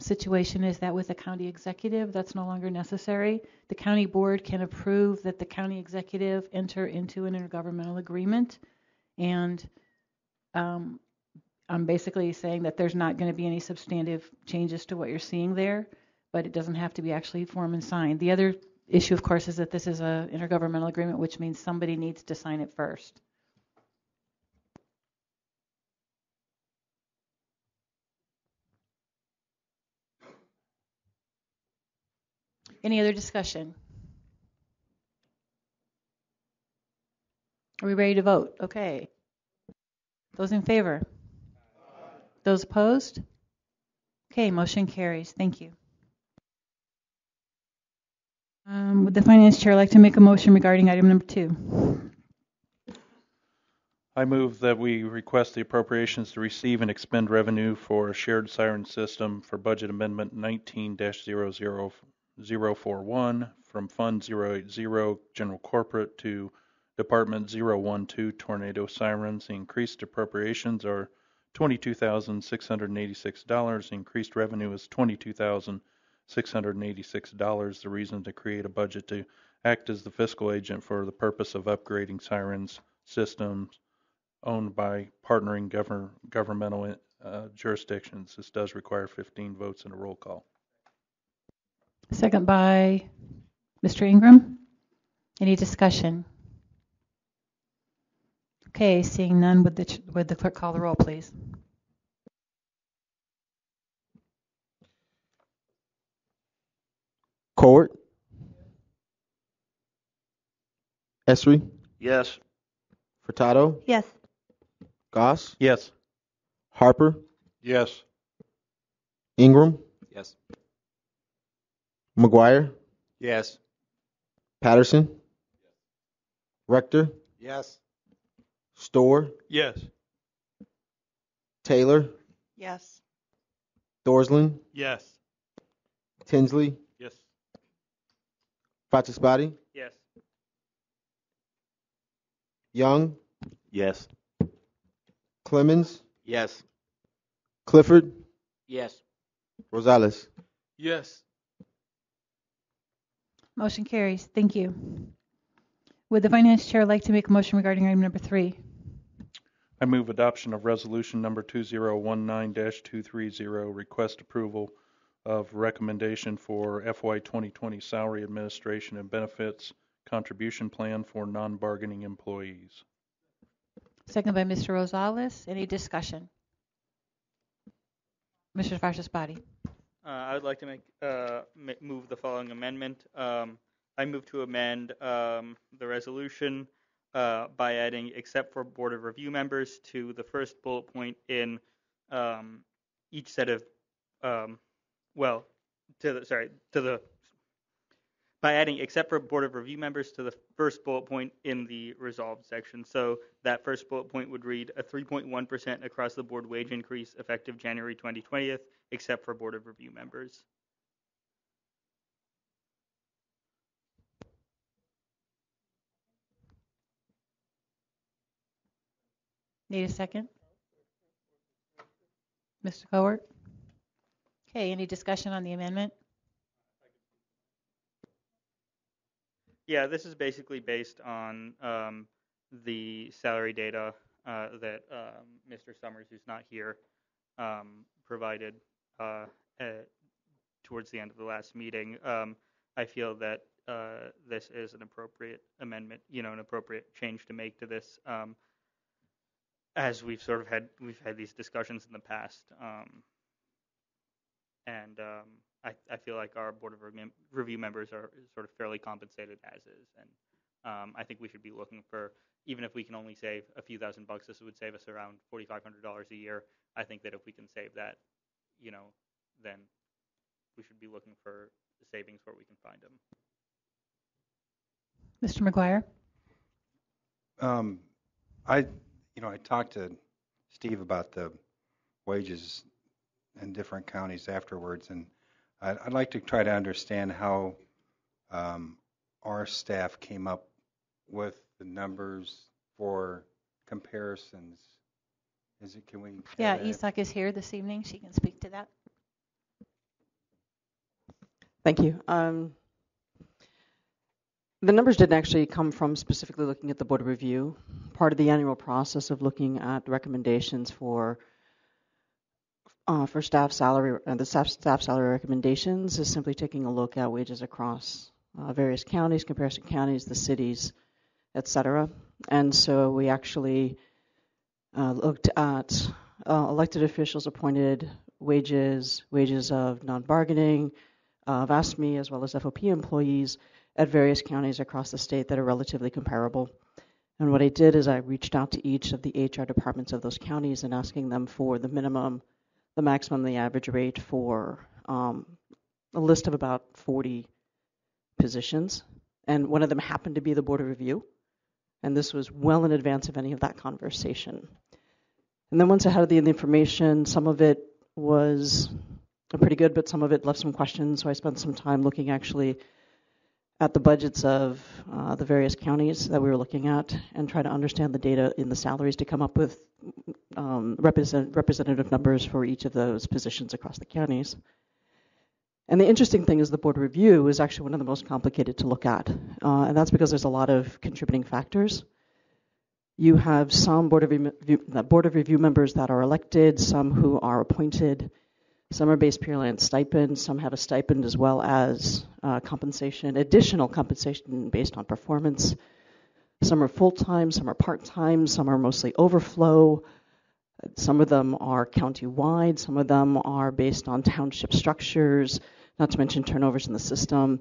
situation is that with the county executive, that's no longer necessary. The county board can approve that the county executive enter into an intergovernmental agreement. And I'm basically saying that there's not going to be any substantive changes to what you're seeing there, but it doesn't have to be actually formed and signed. The other issue, of course, is that this is an intergovernmental agreement, which means somebody needs to sign it first. Any other discussion? Are we ready to vote? Okay. Those in favor? Those opposed? Okay, motion carries. Thank you. Would the finance chair like to make a motion regarding item number 2? I move that we request the appropriations to receive and expend revenue for a shared siren system for budget amendment 19-00041 from Fund 080 General Corporate to Department 012 Tornado Sirens. The increased appropriations are $22,686. Increased revenue is $22,686. The reason to create a budget to act as the fiscal agent for the purpose of upgrading sirens systems owned by partnering governmental jurisdictions. This does require 15 votes and a roll call. Second by Mr. Ingram. Any discussion? Okay, seeing none, would the clerk call the roll, please? Cord? Esri? Yes. Furtado? Yes. Goss? Yes. Harper? Yes. Ingram? Yes. McGuire? Yes. Patterson? Rector? Yes. Storr? Yes. Taylor? Yes. Thorsland? Yes. Tinsley? Yes. Fatchespati? Yes. Young? Yes. Clemens? Yes. Clifford? Yes. Rosales? Yes. Motion carries. Thank you. Would the finance chair like to make a motion regarding item number 3? I move adoption of resolution number 2019-230, request approval of recommendation for FY 2020 salary administration and benefits contribution plan for non-bargaining employees. Second by Mr. Rosales. Any discussion? Mr. Fatchespati. I would like to move the following amendment. I move to amend the resolution by adding "except for Board of Review members" to the first bullet point in each set of to the by adding except for Board of Review members to the first bullet point in the resolved section. So that first bullet point would read a 3.1% across the board wage increase effective January 2020, except for Board of Review members. Need a second? Mr. Cowart? Okay, any discussion on the amendment? Yeah, this is basically based on the salary data that Mr. Summers, who's not here, provided towards the end of the last meeting. I feel that this is an appropriate amendment, an appropriate change to make to this, as we've had these discussions in the past, and I feel like our Board of Review members are sort of fairly compensated as is, and I think we should be looking for, even if we can only save a few $1,000, this would save us around $4,500 a year. I think that if we can save that, then we should be looking for savings where we can find them. Mr. McGuire? I talked to Steve about the wages in different counties afterwards, and I'd like to try to understand how our staff came up with the numbers for comparisons. Can we? Yeah, Isak is here this evening. She can speak to that. Thank you. The numbers didn't actually come from specifically looking at the Board of Review. Part of the annual process of looking at recommendations for staff salary and the staff salary recommendations is simply taking a look at wages across various counties, comparison counties, the cities, etc. And so we actually looked at elected officials appointed wages of non-bargaining, of ASME, as well as FOP employees at various counties across the state that are relatively comparable. And what I did is I reached out to each of the HR departments of those counties and asking them for the minimum, the maximum, the average rate for a list of about 40 positions. And one of them happened to be the Board of Review. And this was well in advance of any of that conversation. And then once I had the information, some of it was pretty good, but some of it left some questions. So I spent some time looking actually at the budgets of the various counties that we were looking at and try to understand the data in the salaries to come up with representative numbers for each of those positions across the counties. And the interesting thing is the Board of Review is actually one of the most complicated to look at. And that's because there's a lot of contributing factors. You have some Board of Review members that are elected, some who are appointed. Some are based purely on stipend. Some have a stipend as well as compensation, additional compensation based on performance. Some are full-time, some are part-time, some are mostly overflow. Some of them are county-wide. Some of them are based on township structures, not to mention turnovers in the system.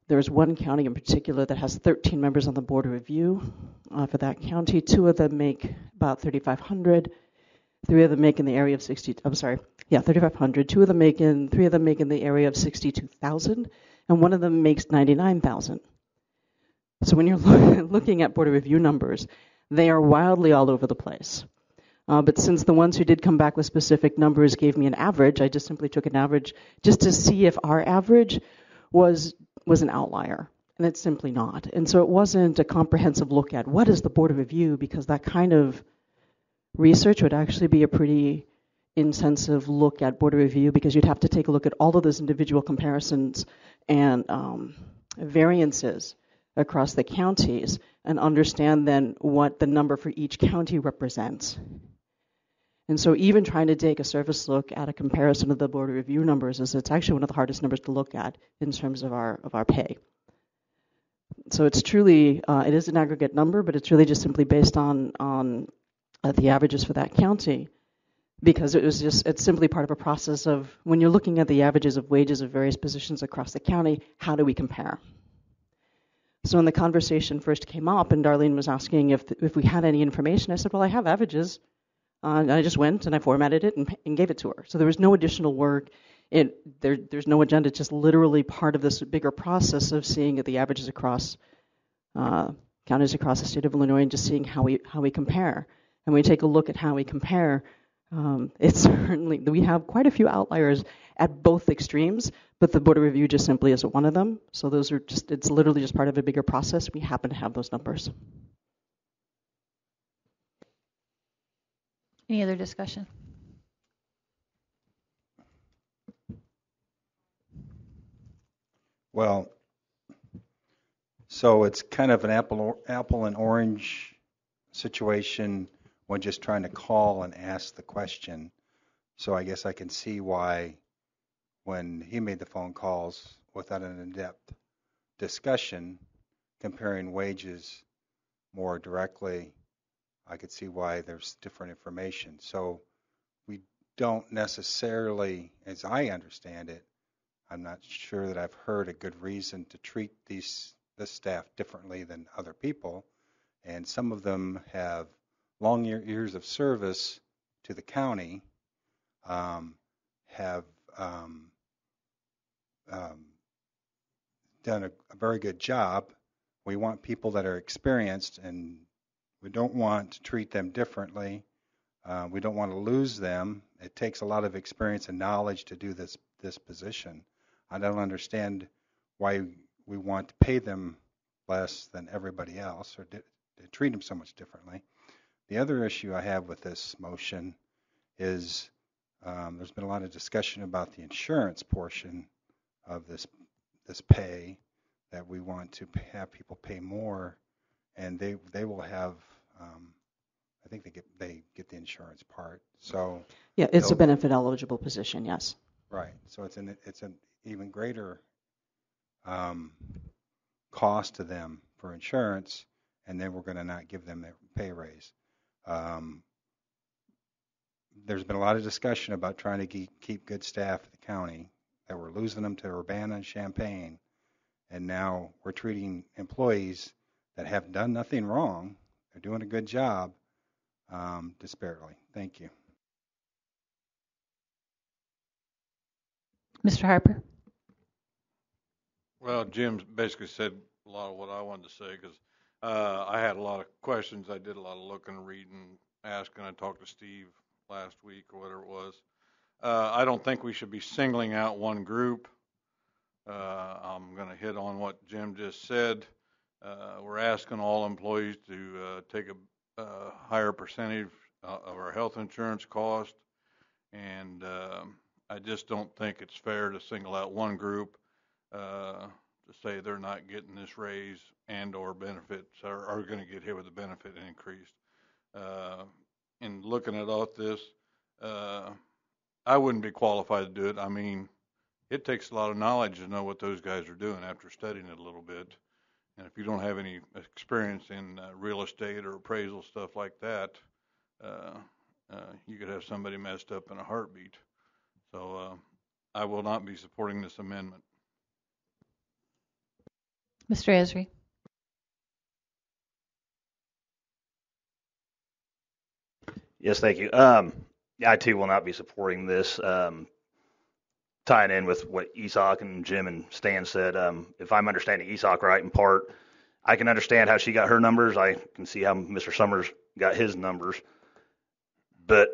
There's one county in particular that has 13 members on the Board of Review for that county. 2 of them make about $3,500. 3 of them make in the area of 3,500. 3 of them make in the area of 62,000, and one of them makes 99,000. So when you're looking at Board of Review numbers, they are wildly all over the place. But since the ones who did come back with specific numbers gave me an average, I just simply took an average just to see if our average was an outlier, and it's simply not. And so it wasn't a comprehensive look at what is the Board of Review, because that kind of research would actually be a pretty intensive look at Board of Review, because you'd have to take a look at all of those individual comparisons and variances across the counties and understand then what the number for each county represents. And so even trying to take a surface look at a comparison of the Board of Review numbers it's actually one of the hardest numbers to look at in terms of our pay. So it's truly, it is an aggregate number, but it's really just simply based on the averages for that county, because it's simply part of a process of when you're looking at the averages of wages of various positions across the county, how do we compare? So when the conversation first came up and Darlene was asking if we had any information, I said, well, I have averages. And I just went and I formatted it and gave it to her. So there was no additional work There's no agenda. It's just literally part of this bigger process of seeing the averages across counties across the state of Illinois and just seeing how we compare. And when we take a look at how we compare, it's certainly, we have quite a few outliers at both extremes, but the Board of Review just simply isn't one of them. So those are just, it's literally just part of a bigger process. We happen to have those numbers. Any other discussion? Well, so it's kind of an apple and orange situation when just trying to call and ask the question. So I guess I can see why when he made the phone calls without an in-depth discussion comparing wages more directly, I could see why there's different information. So we don't necessarily, as I understand it, I'm not sure that I've heard a good reason to treat this staff differently than other people. And some of them have long years of service to the county, have done a very good job. We want people that are experienced, and we don't want to treat them differently. We don't want to lose them. It takes a lot of experience and knowledge to do this position. I don't understand why we want to pay them less than everybody else or to treat them so much differently. The other issue I have with this motion is there's been a lot of discussion about the insurance portion of this pay, that we want to have people pay more, and they will have I think they get the insurance part. So yeah, it's a benefit eligible position, yes. Right. So it's an even greater cost to them for insurance, and then we're going to not give them their pay raise. There's been a lot of discussion about trying to keep good staff at the county, that we're losing them to Urbana and Champaign, and now we're treating employees that have done nothing wrong, they're doing a good job, disparately. Thank you. Mr. Harper? Well, Jim basically said a lot of what I wanted to say, because I had a lot of questions. I did a lot of looking, reading, asking. I talked to Steve last week or whatever it was. I don't think we should be singling out one group. I'm going to hit on what Jim just said. We're asking all employees to take a higher percentage of our health insurance cost, and I just don't think it's fair to single out one group to say they're not getting this raise and or benefits are going to get hit with a benefit increase. In looking at all this, I wouldn't be qualified to do it. I mean, it takes a lot of knowledge to know what those guys are doing after studying it a little bit. And if you don't have any experience in real estate or appraisal stuff like that, you could have somebody messed up in a heartbeat. So I will not be supporting this amendment. Mr. Esri? Yes, thank you. I too will not be supporting this. Tying in with what Isak and Jim and Stan said, if I'm understanding Isak right in part, I can understand how she got her numbers. I can see how Mr. Summers got his numbers. But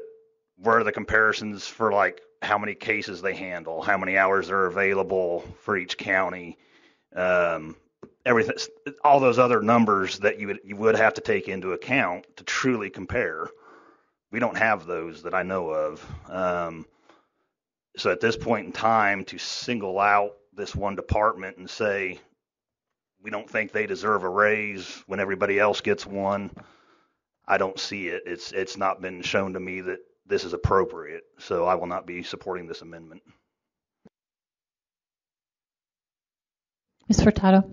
where are the comparisons for like how many cases they handle, how many hours are available for each county, everything, all those other numbers that you would have to take into account to truly compare. We don't have those that I know of. So at this point in time, to single out this one department and say, we don't think they deserve a raise when everybody else gets one, I don't see it. It's not been shown to me that this is appropriate. So I will not be supporting this amendment. Ms. Furtado?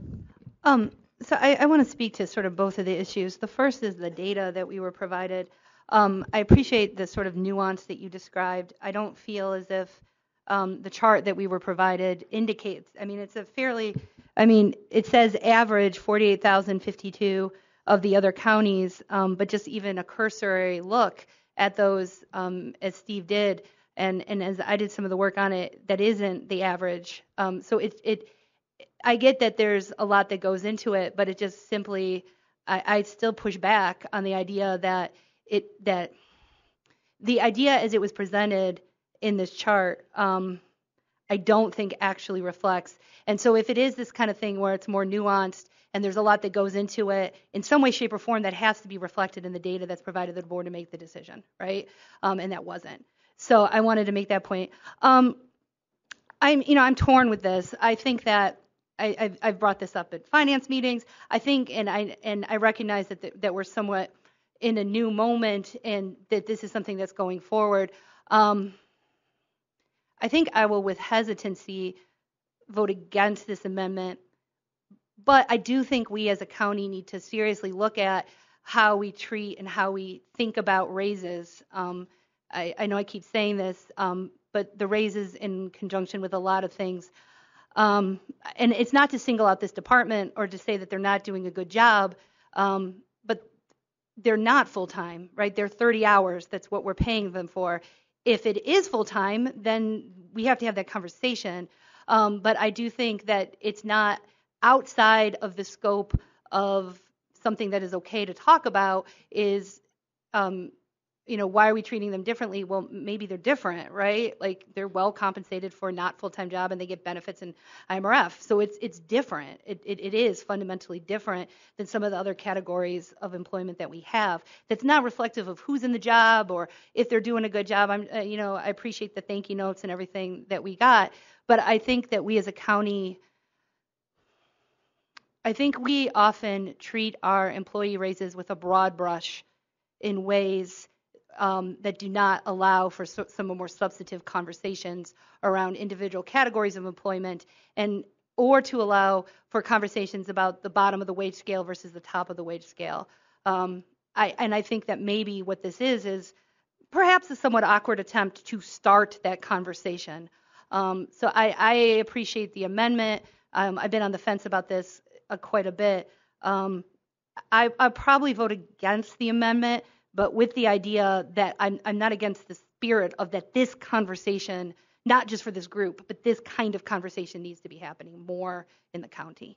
So I want to speak to sort of both of the issues. The first is the data that we were provided. I appreciate the sort of nuance that you described. I don't feel as if the chart that we were provided indicates, I mean, it's a fairly, I mean, it says average 48,052 of the other counties, but just even a cursory look at those, as Steve did, and as I did some of the work on it, that isn't the average. So I get that there's a lot that goes into it, but it just simply, I still push back on the idea that the idea as it was presented in this chart, I don't think actually reflects. And so if it is this kind of thing where it's more nuanced and there's a lot that goes into it, in some way, shape, or form, that has to be reflected in the data that's provided to the board to make the decision, right? And that wasn't. So I wanted to make that point. I'm torn with this. I think that I've brought this up at finance meetings. I think, and I recognize that we're somewhat in a new moment, and that this is something that's going forward. I think I will, with hesitancy, vote against this amendment. But I do think we as a county need to seriously look at how we treat and how we think about raises. I know I keep saying this, but the raises in conjunction with a lot of things. And it's not to single out this department or to say that they're not doing a good job, but they're not full-time, right? They're 30 hours. That's what we're paying them for. If it is full-time, then we have to have that conversation. But I do think that it's not outside of the scope of something that is okay to talk about is, why are we treating them differently? Well, maybe they're different, right? Like they're well compensated for a not full-time job and they get benefits in IMRF. So it's different. It is fundamentally different than some of the other categories of employment that we have. That's not reflective of who's in the job or if they're doing a good job. I appreciate the thank you notes and everything that we got, but I think that we as a county, I think we often treat our employee raises with a broad brush in ways that do not allow for some more substantive conversations around individual categories of employment, or to allow for conversations about the bottom of the wage scale versus the top of the wage scale. I think that maybe what this is perhaps a somewhat awkward attempt to start that conversation. So I appreciate the amendment. I've been on the fence about this quite a bit. I probably vote against the amendment, but with the idea that I'm not against the spirit of that this conversation, not just for this group, but this kind of conversation needs to be happening more in the county.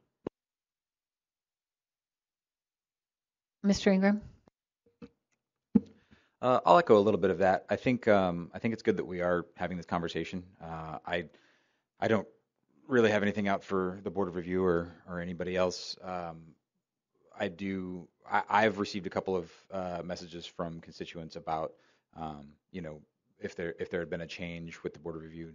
Mr. Ingram? I'll echo a little bit of that. I think it's good that we are having this conversation. I don't really have anything out for the Board of Review or anybody else. I've received a couple of messages from constituents about, if there had been a change with the Board of Review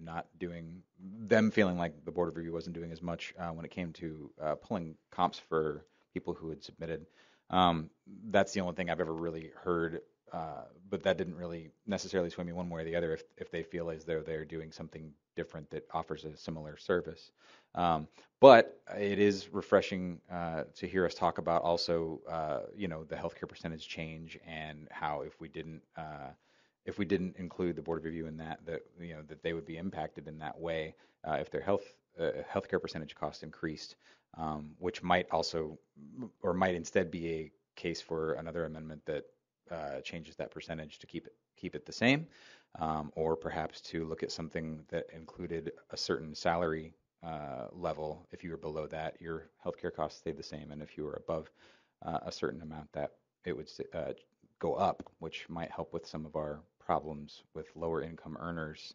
them feeling like the Board of Review wasn't doing as much when it came to pulling comps for people who had submitted. That's the only thing I've ever really heard, but that didn't really necessarily sway me one way or the other if they feel as though they're doing something different that offers a similar service. But it is refreshing to hear us talk about also, the healthcare percentage change and how if we didn't include the Board of Review in that they would be impacted in that way if their healthcare percentage cost increased, which might instead be a case for another amendment that changes that percentage to keep it the same, or perhaps to look at something that included a certain salary level. If you were below that, your healthcare costs stayed the same, and if you were above a certain amount, that it would go up, which might help with some of our problems with lower income earners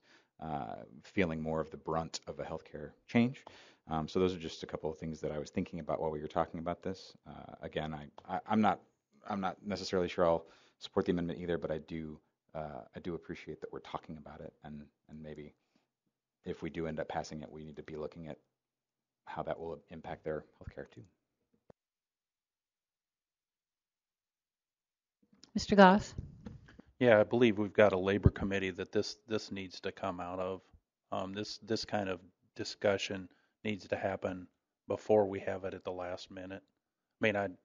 feeling more of the brunt of a healthcare change. So those are just a couple of things that I was thinking about while we were talking about this. Again, I'm not necessarily sure I'll support the amendment either, but I do appreciate that we're talking about it, and maybe if we do end up passing it, we need to be looking at how that will impact their healthcare too. Mr. Goss? Yeah, I believe we've got a labor committee that this needs to come out of. This kind of discussion needs to happen before we have it at the last minute. I mean,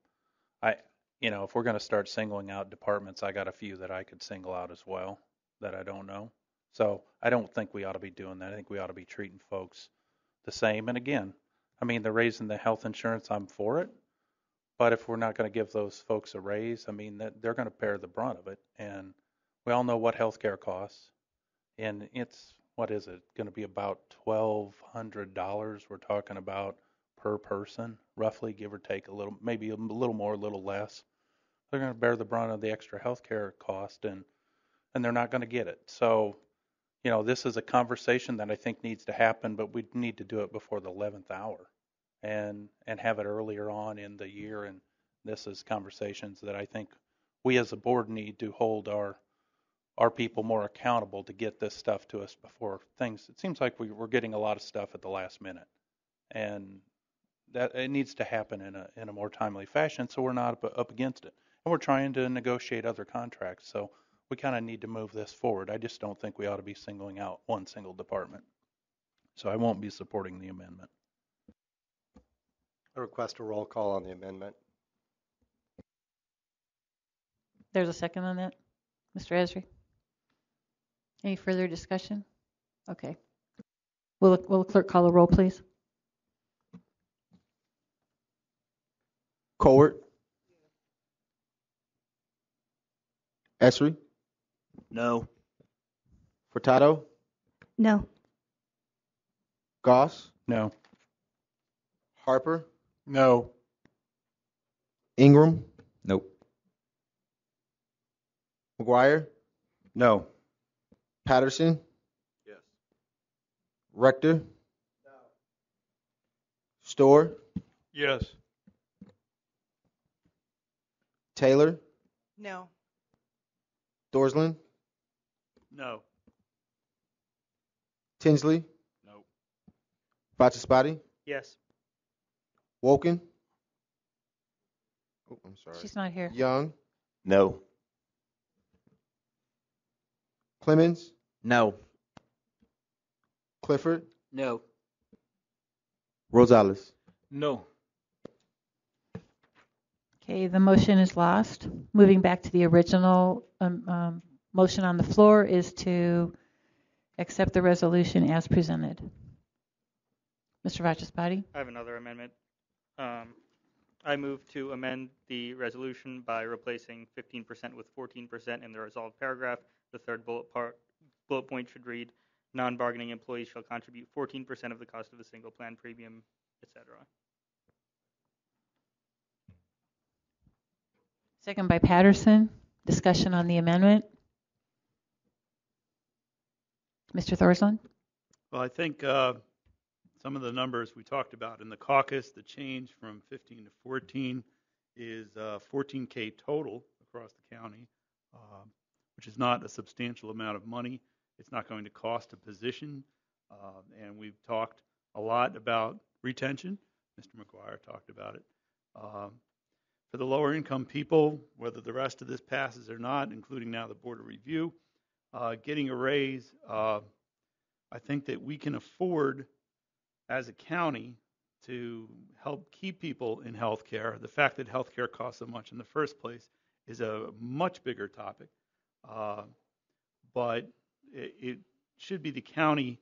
if we're going to start singling out departments, I got a few that I could single out as well that I don't know. So I don't think we ought to be doing that. I think we ought to be treating folks the same. And again, I mean, they're raising the health insurance. I'm for it. But if we're not going to give those folks a raise, I mean, they're going to bear the brunt of it. And we all know what healthcare costs. and it's, what is it, going to be about $1,200 we're talking about per person, roughly, give or take a little, maybe a little more, a little less. They're going to bear the brunt of the extra health care cost, and they're not going to get it. So, this is a conversation that I think needs to happen, but we need to do it before the 11th hour and have it earlier on in the year. And this is conversations that I think we as a board need to hold our people more accountable to get this stuff to us before things. It seems like we're getting a lot of stuff at the last minute, and that it needs to happen in a more timely fashion so we're not up against it. And we're trying to negotiate other contracts, so we kind of need to move this forward. I just don't think we ought to be singling out one single department. So I won't be supporting the amendment. I request a roll call on the amendment. There's a second on that? Mr. Esri? Any further discussion? Okay. Will the clerk call the roll, please? Cowart? Esri? No. Furtado? No. Goss? No. Harper? No. Ingram? Nope. McGuire? No. Patterson? Yes. Rector? No. Storr? Yes. Taylor? No. Thorsland? No. Tinsley? Nope. Vachaspati? Yes. Woken? Oh, I'm sorry. She's not here. Young? No. Clemens? No. Clifford? No. Rosales? No. Okay, the motion is lost. Moving back to the original motion on the floor is to accept the resolution as presented. Mr. Vachaspati? I have another amendment. I move to amend the resolution by replacing 15% with 14% in the resolved paragraph. The third bullet point should read, non-bargaining employees shall contribute 14% of the cost of the single plan premium, etc. Second by Patterson. Discussion on the amendment. Mr. Thorsland? Well, I think some of the numbers we talked about in the caucus, the change from 15 to 14 is $14K total across the county, which is not a substantial amount of money. It's not going to cost a position, and we've talked a lot about retention. Mr. McGuire talked about it. For the lower income people, whether the rest of this passes or not, including now the Board of Review, getting a raise, I think that we can afford as a county to help keep people in health care. The fact that health care costs so much in the first place is a much bigger topic. But it should be the county,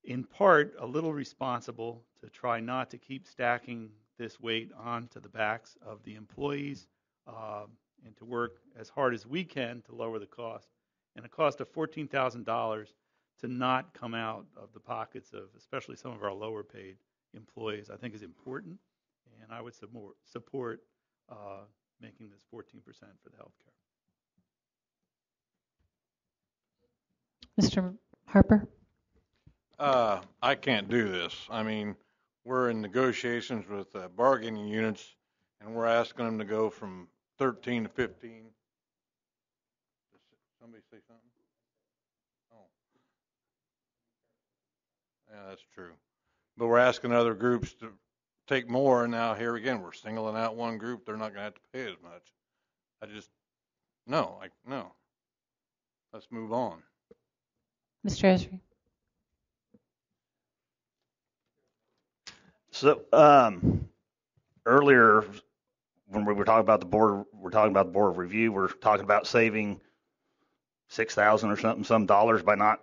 in part, a little responsible to try not to keep stacking this weight onto the backs of the employees and to work as hard as we can to lower the cost. And a cost of $14,000 to not come out of the pockets of especially some of our lower paid employees, I think is important. And I would support making this 14% for the health care. Mr. Harper? I can't do this. I mean, we're in negotiations with bargaining units, and we're asking them to go from 13 to 15. Did somebody say something? Oh. Yeah, that's true. But we're asking other groups to take more, and now here again, we're singling out one group. They're not going to have to pay as much. No. Let's move on. Mr. Esri? So earlier, when we were talking about the board, of review. We're talking about saving $6,000 or some dollars by not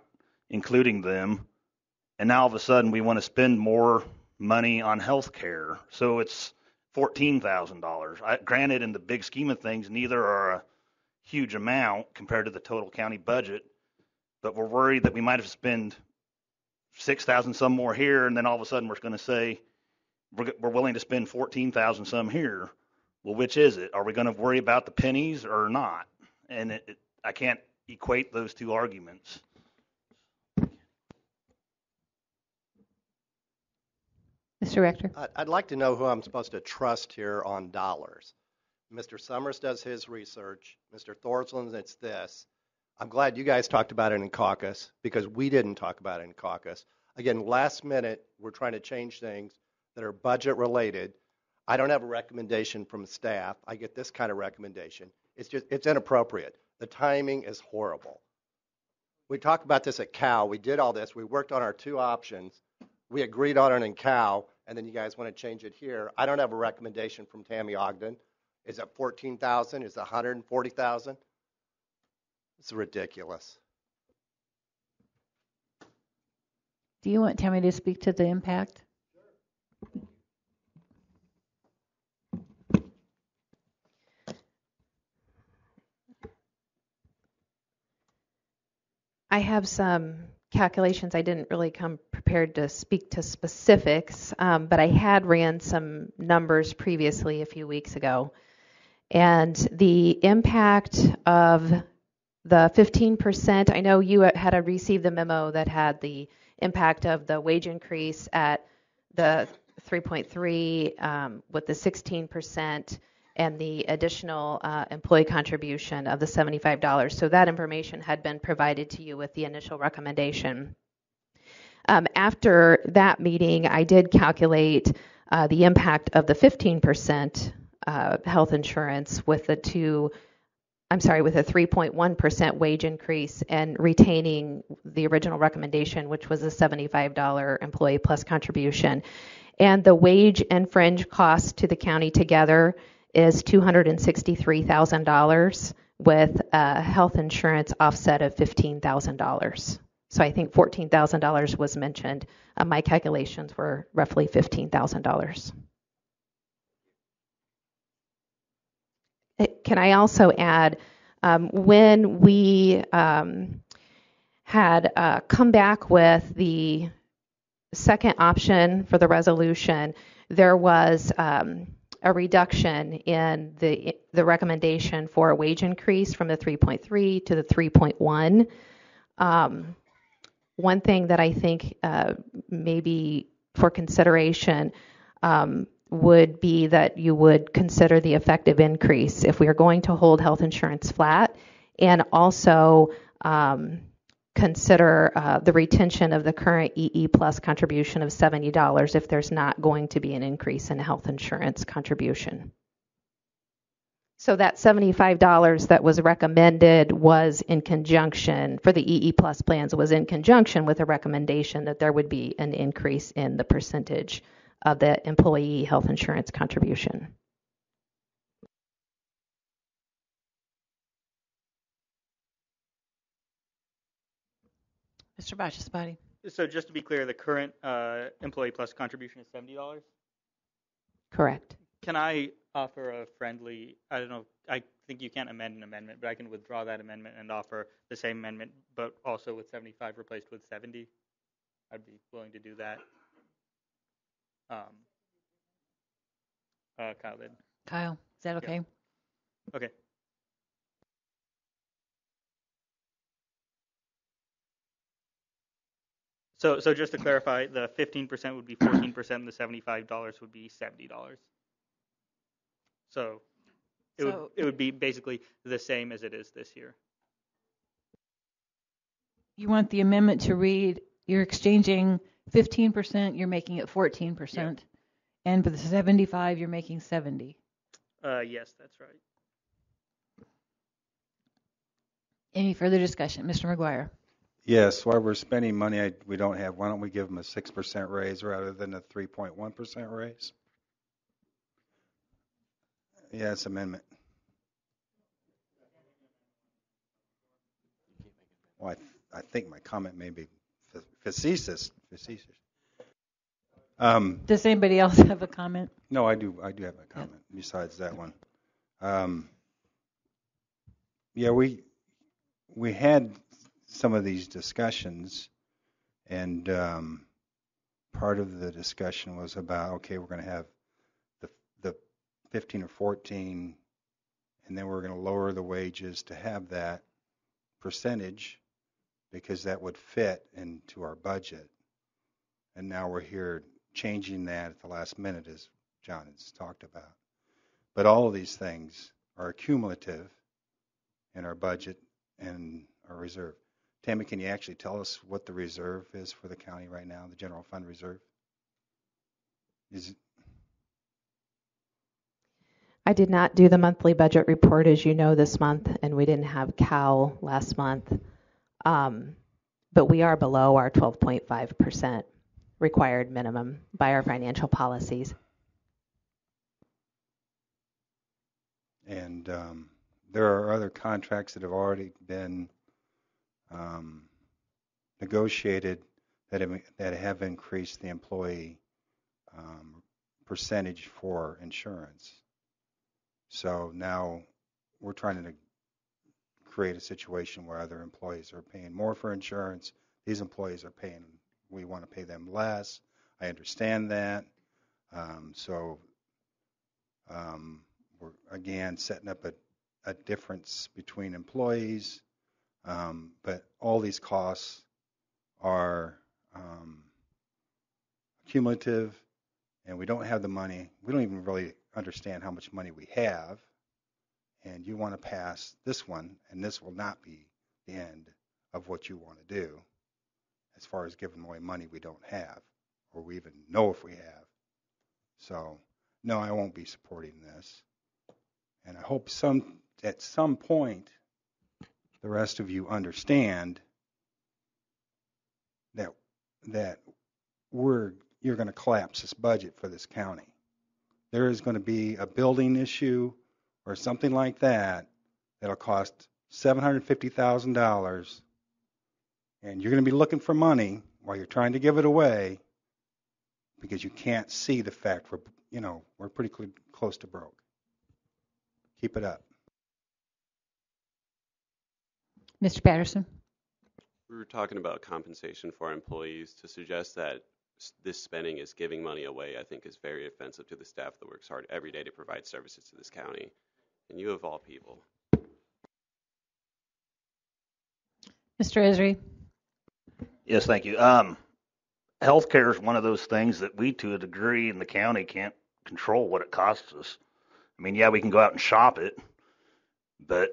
including them, and now all of a sudden we want to spend more money on health care. So it's $14,000. Granted, in the big scheme of things, neither are a huge amount compared to the total county budget, but we're worried that we might have spent 6,000 some more here, and then all of a sudden we're going to say we're willing to spend 14,000 some here. Well, which is it? Are we going to worry about the pennies or not? And I can't equate those two arguments. Mr. Rector. I'd like to know who I'm supposed to trust here on dollars. Mr. Summers does his research. Mr. Thorsland, it's this. I'm glad you guys talked about it in caucus because we didn't talk about it in caucus. Again, last minute, we're trying to change things that are budget related. I don't have a recommendation from staff. I get this kind of recommendation. It's inappropriate. The timing is horrible. We talked about this at Cal. We did all this. We worked on our two options. We agreed on it in Cal, and then you guys want to change it here. I don't have a recommendation from Tammy Ogden. Is it 14,000? Is it 140,000? It's ridiculous. Do you want Tammy to speak to the impact? I have some calculations. I didn't really come prepared to speak to specifics, but I had ran some numbers previously a few weeks ago. And the impact of the 15%, I know you had received the memo that had the impact of the wage increase at the 3.3 with the 16% and the additional employee contribution of the $75. So that information had been provided to you with the initial recommendation. After that meeting, I did calculate the impact of the 15% health insurance with a 3.1% wage increase and retaining the original recommendation, which was a $75 employee plus contribution. And the wage and fringe costs to the county together is $263,000 with a health insurance offset of $15,000. So I think $14,000 was mentioned. My calculations were roughly $15,000. Can I also add, when we had come back with the second option for the resolution, there was a reduction in the recommendation for a wage increase from the 3.3 to the 3.1. One thing that I think maybe for consideration would be that you would consider the effective increase if we are going to hold health insurance flat, and also consider the retention of the current EE plus contribution of $70 if there's not going to be an increase in health insurance contribution. So that $75 that was recommended was in conjunction, for the EE plus plans, was in conjunction with a recommendation that there would be an increase in the percentage of the employee health insurance contribution. Mr. Bachusbody. So just to be clear, the current employee plus contribution is $70? Correct. Can I offer a friendly, I don't know, I think you can't amend an amendment, but I can withdraw that amendment and offer the same amendment, but also with 75 replaced with 70? I'd be willing to do that. Kyle did. Kyle, is that okay? Yeah. Okay. So just to clarify, the 15% would be 14%, and the $75 would be $70. So it would be basically the same as it is this year. You want the amendment to read, you're exchanging 15%, you're making it 14%. Yeah. And for the 75, you're making 70. Yes, that's right. Any further discussion? Mr. McGuire. Yes, while we're spending money we don't have, why don't we give them a 6% raise rather than a 3.1% raise? Yes, amendment. Well, I think my comment may be facetious. Does anybody else have a comment? No, I do have a comment besides that one. Yeah, we had some of these discussions, and part of the discussion was about, okay, we're going to have the 15 or 14, and then we're going to lower the wages to have that percentage because that would fit into our budget. And now we're here changing that at the last minute, as John has talked about. But all of these things are cumulative in our budget and our reserve. Tammy, can you actually tell us what the reserve is for the county right now, the general fund reserve? I did not do the monthly budget report, as you know, this month, and we didn't have COW last month. But we are below our 12.5% required minimum by our financial policies. And there are other contracts that have already been negotiated that have increased the employee percentage for insurance. So now we're trying to create a situation where other employees are paying more for insurance. These employees are paying, we want to pay them less. I understand that. We're again setting up a difference between employees, but all these costs are cumulative, and we don't have the money. We don't even really understand how much money we have, and you want to pass this one, and this will not be the end of what you want to do as far as giving away money we don't have, or we even know if we have. So, no, I won't be supporting this. And I hope at some point the rest of you understand that you're going to collapse this budget for this county. There is going to be a building issue or something like that that'll cost $750,000, and you're going to be looking for money while you're trying to give it away because you can't see the fact we're pretty close to broke. Keep it up. Mr. Patterson. We were talking about compensation for our employees. To suggest that this spending is giving money away, I think is very offensive to the staff that works hard every day to provide services to this county. And you of all people. Mr. Esri. Yes, thank you. Healthcare is one of those things that we, to a degree, in the county can't control what it costs us. I mean, yeah, we can go out and shop it, but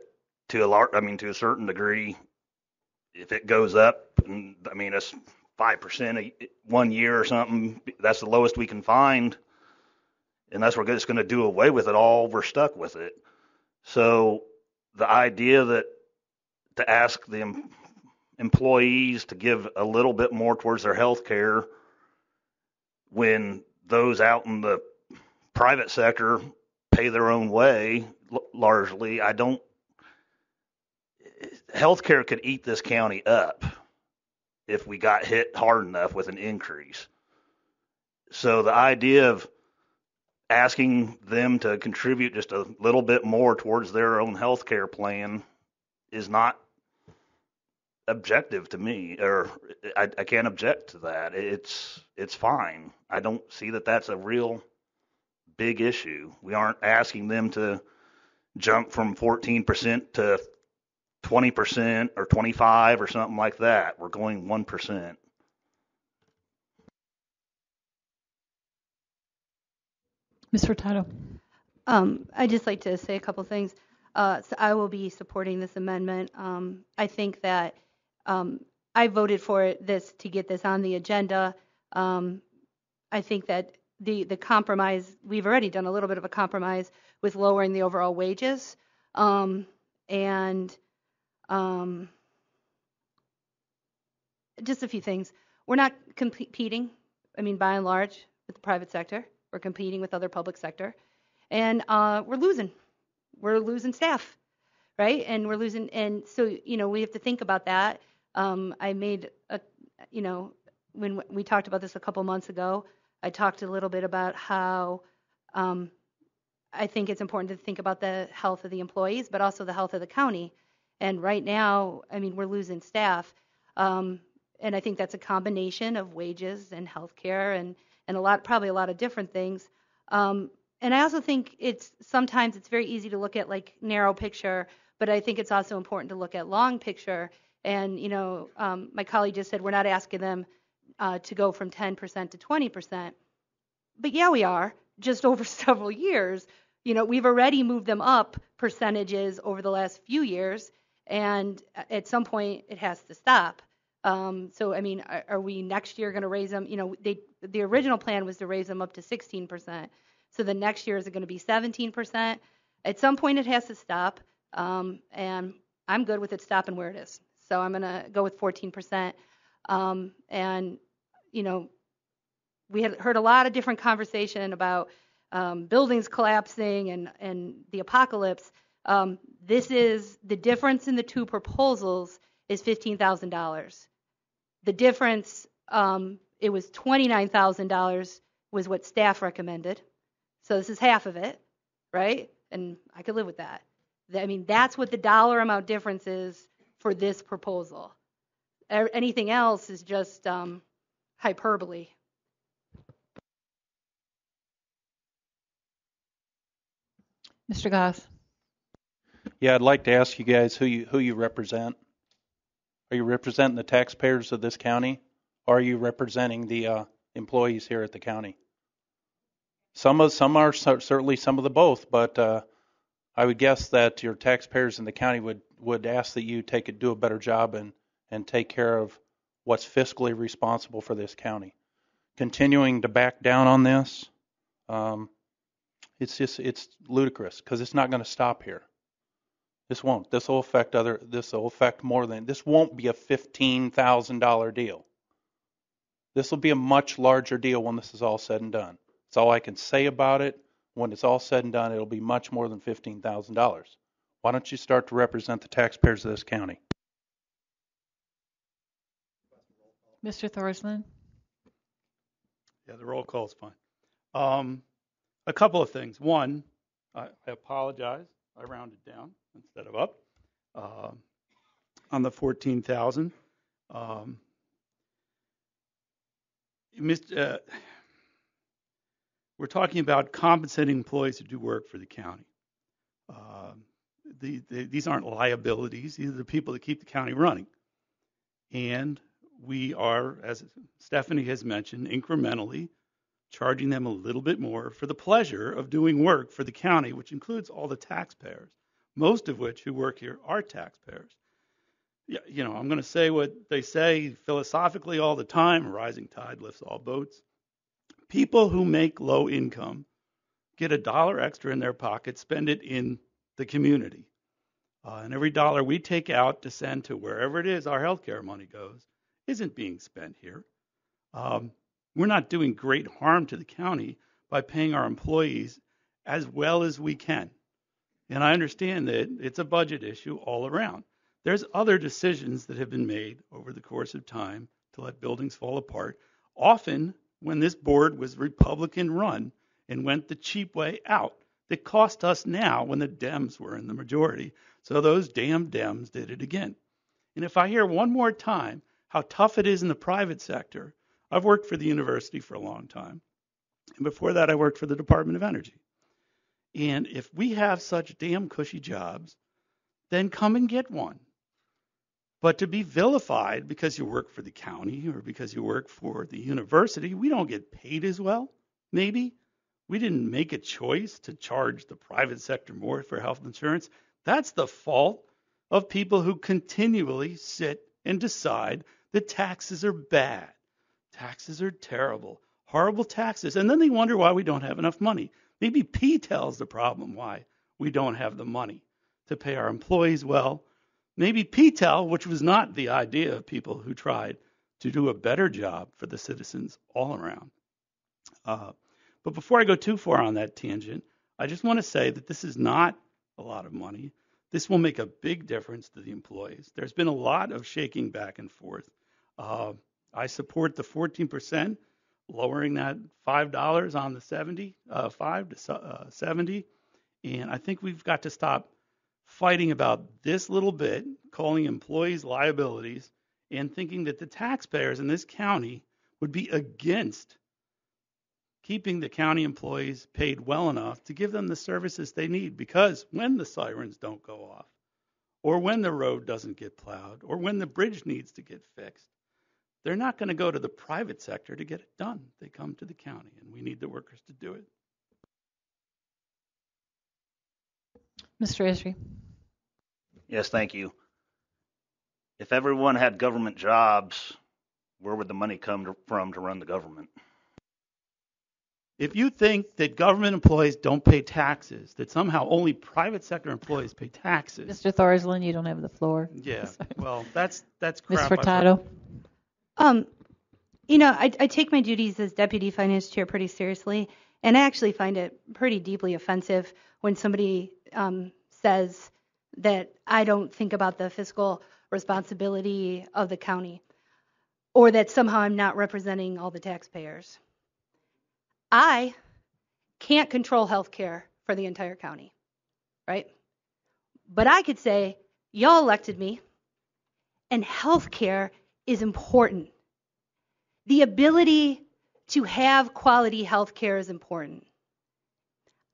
to a certain degree, if it goes up, it's 5% 1 year or something. That's the lowest we can find, and that's what it's going to do away with it all. We're stuck with it. So the idea that to ask the employees to give a little bit more towards their health care when those out in the private sector pay their own way largely, healthcare could eat this county up if we got hit hard enough with an increase. So the idea of asking them to contribute just a little bit more towards their own healthcare plan is not objective to me, or I can't object to that. It's fine. I don't see that that's a real big issue. We aren't asking them to jump from 14% to 20% or 25% or something like that. We're going 1%. Ms. Furtado. I'd just like to say a couple things. So I will be supporting this amendment. I think that I voted for this to get this on the agenda. I think that the compromise, we've already done a little bit of a compromise with lowering the overall wages. Just a few things. We're not competing, by and large, with the private sector. We're competing with other public sector. And we're losing. We're losing staff, right? And we're losing. And so, we have to think about that. I made when we talked about this a couple months ago, I talked a little bit about how I think it's important to think about the health of the employees, but also the health of the county. And right now, I mean, we're losing staff. And I think that's a combination of wages and healthcare and probably a lot of different things. And I also think sometimes it's very easy to look at like narrow picture, but I think it's also important to look at long picture. And, my colleague just said we're not asking them to go from 10% to 20%. But yeah, we are, just over several years. We've already moved them up percentages over the last few years, and at some point it has to stop. So, I mean, are we next year going to raise them? The original plan was to raise them up to 16%. So the next year is it going to be 17%? At some point it has to stop, and I'm good with it stopping where it is. So I'm going to go with 14%. And, we had heard a lot of different conversation about buildings collapsing and the apocalypse. This is the difference in the two proposals is $15,000. The difference, it was $29,000 was what staff recommended. So this is half of it, right? And I could live with that. I mean, that's what the dollar amount difference is for this proposal. Anything else is just hyperbole. Mr. Goss. Yeah, I'd like to ask you guys who you represent. Are you representing the taxpayers of this county, or are you representing the employees here at the county? Some are certainly some of the both, but I would guess that your taxpayers in the county would ask that you do a better job and take care of what's fiscally responsible for this county. Continuing to back down on this, it's ludicrous because it's not going to stop here. This won't. This will affect more than, this won't be a $15,000 deal. This will be a much larger deal when this is all said and done. That's all I can say about it. When it's all said and done, it'll be much more than $15,000. Why don't you start to represent the taxpayers of this county? Mr. Thorsland. Yeah, the roll call is fine. A couple of things. One, I apologize. I rounded down instead of up on the 14,000. We're talking about compensating employees who do work for the county. These aren't liabilities. These are the people that keep the county running. And we are, as Stephanie has mentioned, incrementally charging them a little bit more for the pleasure of doing work for the county, which includes all the taxpayers, most of which who work here are taxpayers. Yeah, I'm going to say what they say philosophically all the time, a rising tide lifts all boats. People who make low income get $1 extra in their pocket, spend it in the community. And every dollar we take out to send to wherever it is our healthcare money goes isn't being spent here. We're not doing great harm to the county by paying our employees as well as we can. And I understand that it's a budget issue all around. There's other decisions that have been made over the course of time to let buildings fall apart. Often, when this board was Republican run and went the cheap way out, that cost us now when the Dems were in the majority. So those damn Dems did it again. And if I hear one more time how tough it is in the private sector, I've worked for the university for a long time. And before that, I worked for the Department of Energy. And if we have such damn cushy jobs, then come and get one. But to be vilified because you work for the county or because you work for the university, we don't get paid as well, maybe. We didn't make a choice to charge the private sector more for health insurance. That's the fault of people who continually sit and decide that taxes are bad. Taxes are terrible, horrible taxes. And then they wonder why we don't have enough money. Maybe P-TEL's the problem why we don't have the money to pay our employees well. Maybe P-TEL, which was not the idea of people who tried to do a better job for the citizens all around. But before I go too far on that tangent, I just want to say that this is not a lot of money. This will make a big difference to the employees. There's been a lot of shaking back and forth. I support the 14%, lowering that $5 on the 5 to 70. And I think we've got to stop fighting about this little bit, calling employees liabilities, and thinking that the taxpayers in this county would be against keeping the county employees paid well enough to give them the services they need. Because when the sirens don't go off, or when the road doesn't get plowed, or when the bridge needs to get fixed, they're not going to go to the private sector to get it done. They come to the county, and we need the workers to do it. Mr. Esri. Yes, thank you. If everyone had government jobs, where would the money come from to run the government? If you think that government employees don't pay taxes, that somehow only private sector employees pay taxes. Mr. Thorslin, you don't have the floor. Yeah, well, that's Ms. crap. Furtado. I take my duties as deputy finance chair pretty seriously, and I actually find it pretty deeply offensive when somebody says that I don't think about the fiscal responsibility of the county, or that somehow I'm not representing all the taxpayers. I can't control health care for the entire county, right? But I could say, y'all elected me, and health care is important. The ability to have quality health care is important.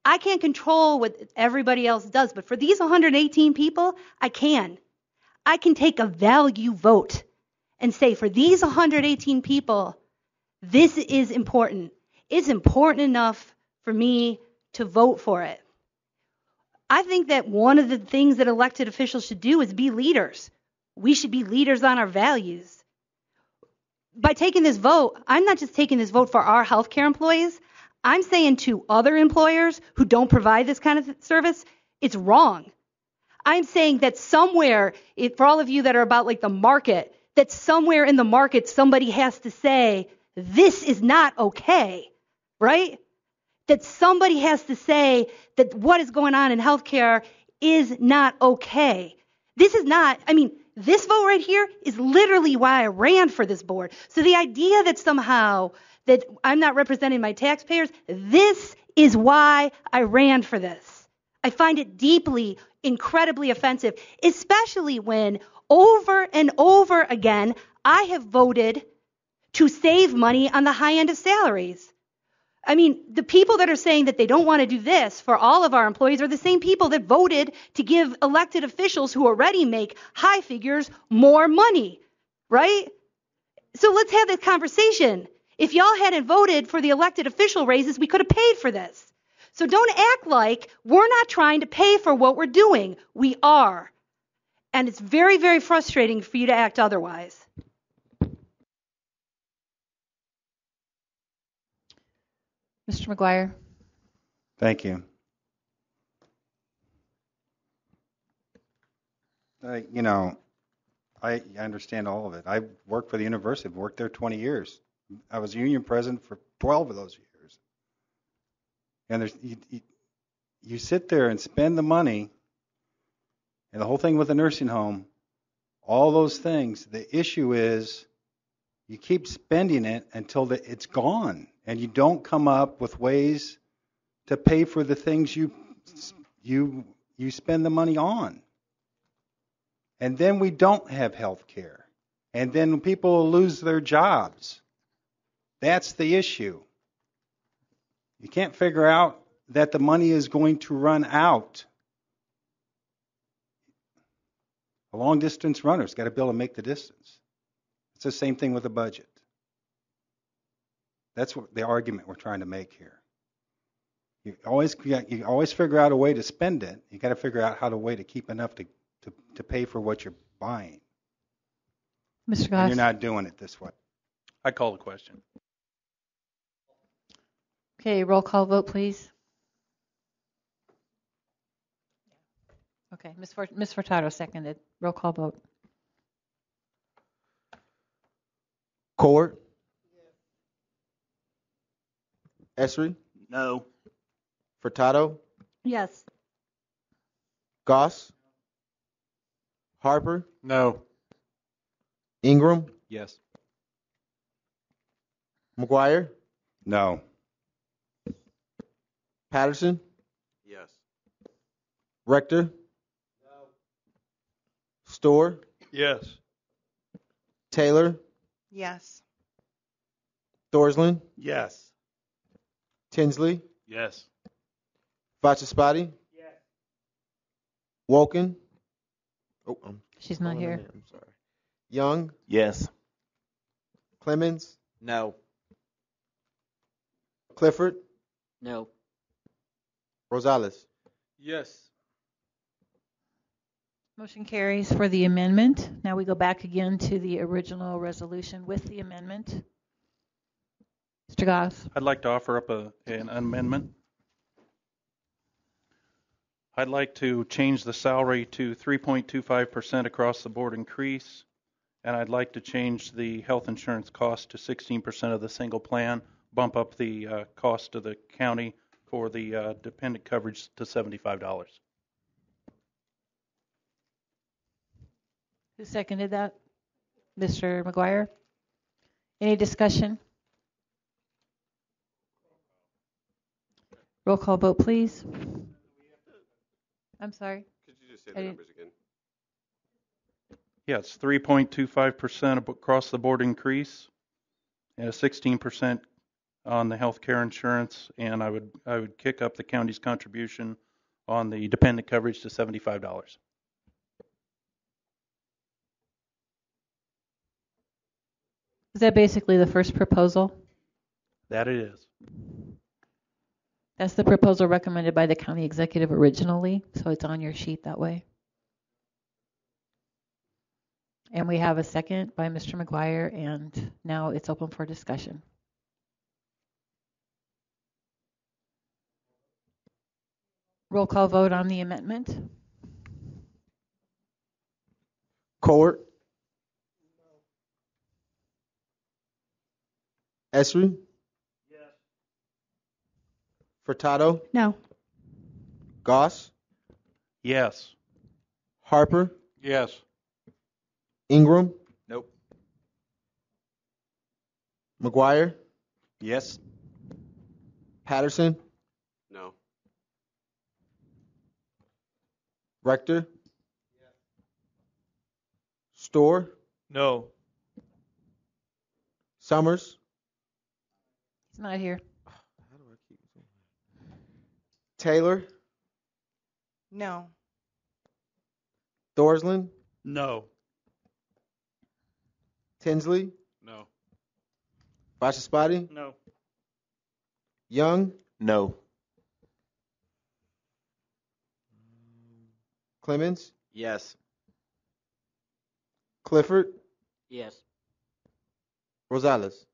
I can't control what everybody else does, but for these 118 people, I can. I can take a value vote and say, for these 118 people, this is important. It's important enough for me to vote for it. I think that one of the things that elected officials should do is be leaders. We should be leaders on our values. By taking this vote, I'm not just taking this vote for our healthcare employees. I'm saying to other employers who don't provide this kind of service, it's wrong. I'm saying that somewhere, for all of you that are about like the market, that somewhere in the market somebody has to say, this is not okay, right? That somebody has to say that what is going on in healthcare is not okay. This is not, this vote right here is literally why I ran for this board. So the idea that somehow that I'm not representing my taxpayers, this is why I ran for this. I find it deeply, incredibly offensive, especially when over and over again, I have voted to save money on the high end of salaries. The people that are saying that they don't want to do this for all of our employees are the same people that voted to give elected officials who already make high figures more money, right? So let's have this conversation. If y'all hadn't voted for the elected official raises, we could have paid for this. So don't act like we're not trying to pay for what we're doing. We are. And it's very, very frustrating for you to act otherwise. Mr. McGuire. Thank you. I understand all of it. I worked for the university. I've worked there 20 years. I was union president for 12 of those years. And you sit there and spend the money, and the whole thing with the nursing home, all those things. The issue is you keep spending it until it's gone, and you don't come up with ways to pay for the things you spend the money on. And then we don't have health care. And then people lose their jobs. That's the issue. You can't figure out that the money is going to run out. A long distance runner's got to be able to make the distance. It's the same thing with a budget. That's what the argument we're trying to make here. You always figure out a way to spend it. You got to figure out how to way to keep enough to pay for what you're buying. Mr. Goss. And you're not doing it this way. I call the question. Okay, roll call vote, please. Okay, Ms. Furtado seconded. Roll call vote. Cord? Esri? No. Furtado? Yes. Goss? Harper? No. Ingram? Yes. McGuire? No. Patterson? Yes. Rector? No. Store, Yes. Taylor, Yes. Thorsland, Yes. Tinsley, Yes. Vachaspati, Woken. Oh, She's not calling her here. name, I'm sorry. Young, Yes. Clemens, No. Clifford, No. Rosales. Yes. Motion carries for the amendment. Now we go back again to the original resolution with the amendment. Mr. Goss. I'd like to offer up an amendment. I'd like to change the salary to 3.25% across the board increase, and I'd like to change the health insurance cost to 16% of the single plan, bump up the cost to the county for the dependent coverage to $75. Who seconded that? Mr. McGuire. Any discussion? Roll call vote, please. I'm sorry. Could you just say the numbers again? Yeah, it's 3.25% across the board increase, and a 16% on the health care insurance, and I would kick up the county's contribution on the dependent coverage to $75. Is that basically the first proposal? That it is. That's the proposal recommended by the county executive originally, so it's on your sheet that way. And we have a second by Mr. McGuire, and now it's open for discussion. Roll call vote on the amendment. Cowart, Esri, Furtado, No. Goss, Yes. Harper, Yes. Ingram, Nope. McGuire, Yes. Patterson, No. Rector, Store, No. Summers, He's not here. Taylor, No. Thorsland, No. Tinsley, No. Vachaspati, No. Young, No. Clemens, Yes. Clifford, Yes. Rosales.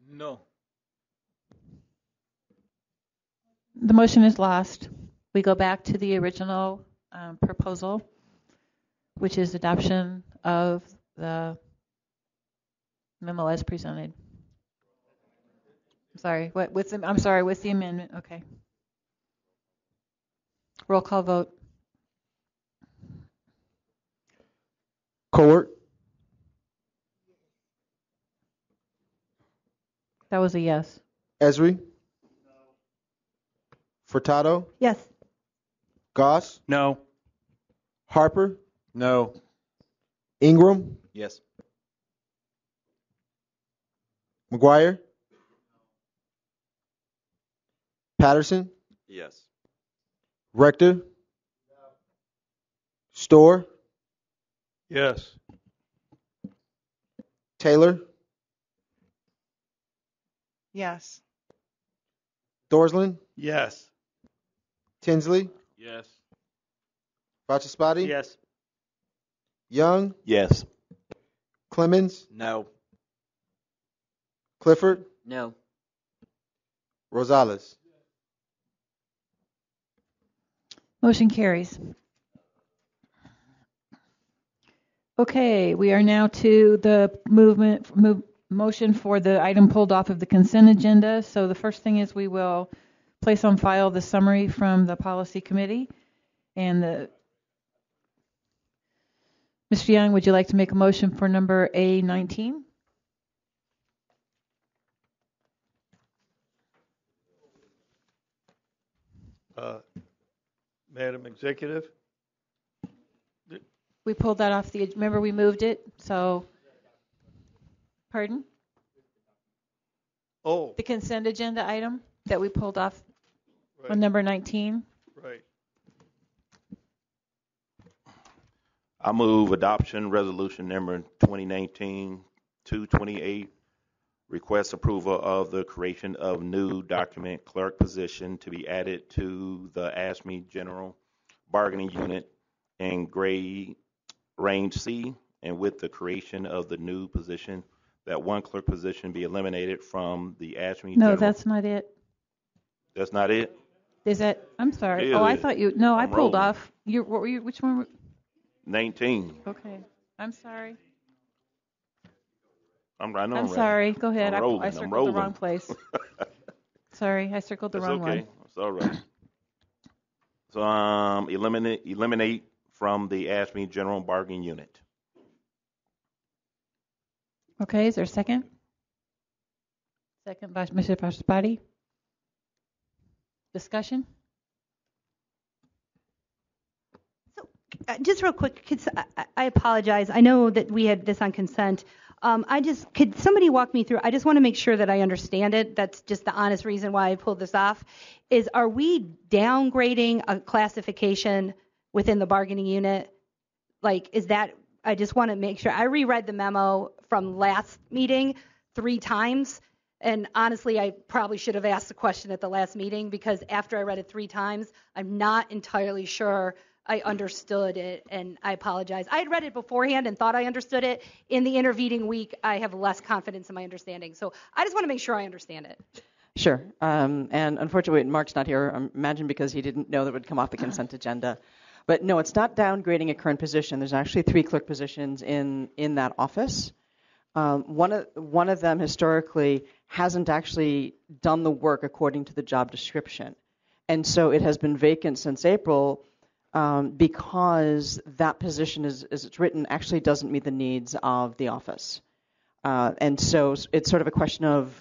No. The motion is lost. We go back to the original proposal, which is adoption of the memo as presented. With the amendment. Okay. Roll call vote. Cowart, That was a yes. Esri, Furtado, Yes. Goss, No. Harper, No. Ingram, Yes. McGuire, Patterson, Yes. Rector, Store, Yes. Taylor, Yes. Thorsland, Yes. Tinsley, Yes. Vachaspati, Yes. Young, Yes. Clemens, No. Clifford, No. Rosales. Motion carries. Okay, we are now to the motion for the item pulled off of the consent agenda. So the first thing is we will place on file the summary from the policy committee. And Mr. Young, would you like to make a motion for number A19? Madam Executive, We pulled that off the, remember we moved it, so, pardon? Oh, The consent agenda item that we pulled off right, on number 19. right. I move adoption resolution number 2019-228, request approval of the creation of new document clerk position to be added to the ASME General Bargaining Unit in grade range C, and with the creation of the new position, that one clerk position be eliminated from the ASME No, General. that's not it. That's not it? Is that, I'm sorry. Yeah, Oh, I it- thought you, no, I I'm pulled rolling. off. What were you, which one? 19. Okay, I'm sorry. I know I'm right. sorry. Go ahead. I'm rolling. I I'm circled rolling. the wrong place. Sorry, I circled the That's wrong okay. one. It's all right. So eliminate from the ASME General Bargaining Unit. Okay, is there a second? Second by Mr. Pasapati. Discussion? Just real quick, I apologize. I know that we had this on consent. Could somebody walk me through? I just want to make sure that I understand it. That's just the honest reason why I pulled this off. Are we downgrading a classification within the bargaining unit? I just want to make sure. I reread the memo from last meeting 3 times. And honestly, I probably should have asked the question at the last meeting, because after I read it 3 times, I'm not entirely sure I understood it, and I apologize. I had read it beforehand and thought I understood it. In the intervening week, I have less confidence in my understanding. So I just want to make sure I understand it. Sure. And unfortunately, Mark's not here, I imagine because he didn't know that would come off the consent agenda. But no, it's not downgrading a current position. There's actually 3 clerk positions in that office. One of them historically hasn't actually done the work according to the job description. And so it has been vacant since April because that position, as it's written, actually doesn't meet the needs of the office. And so it's sort of a question of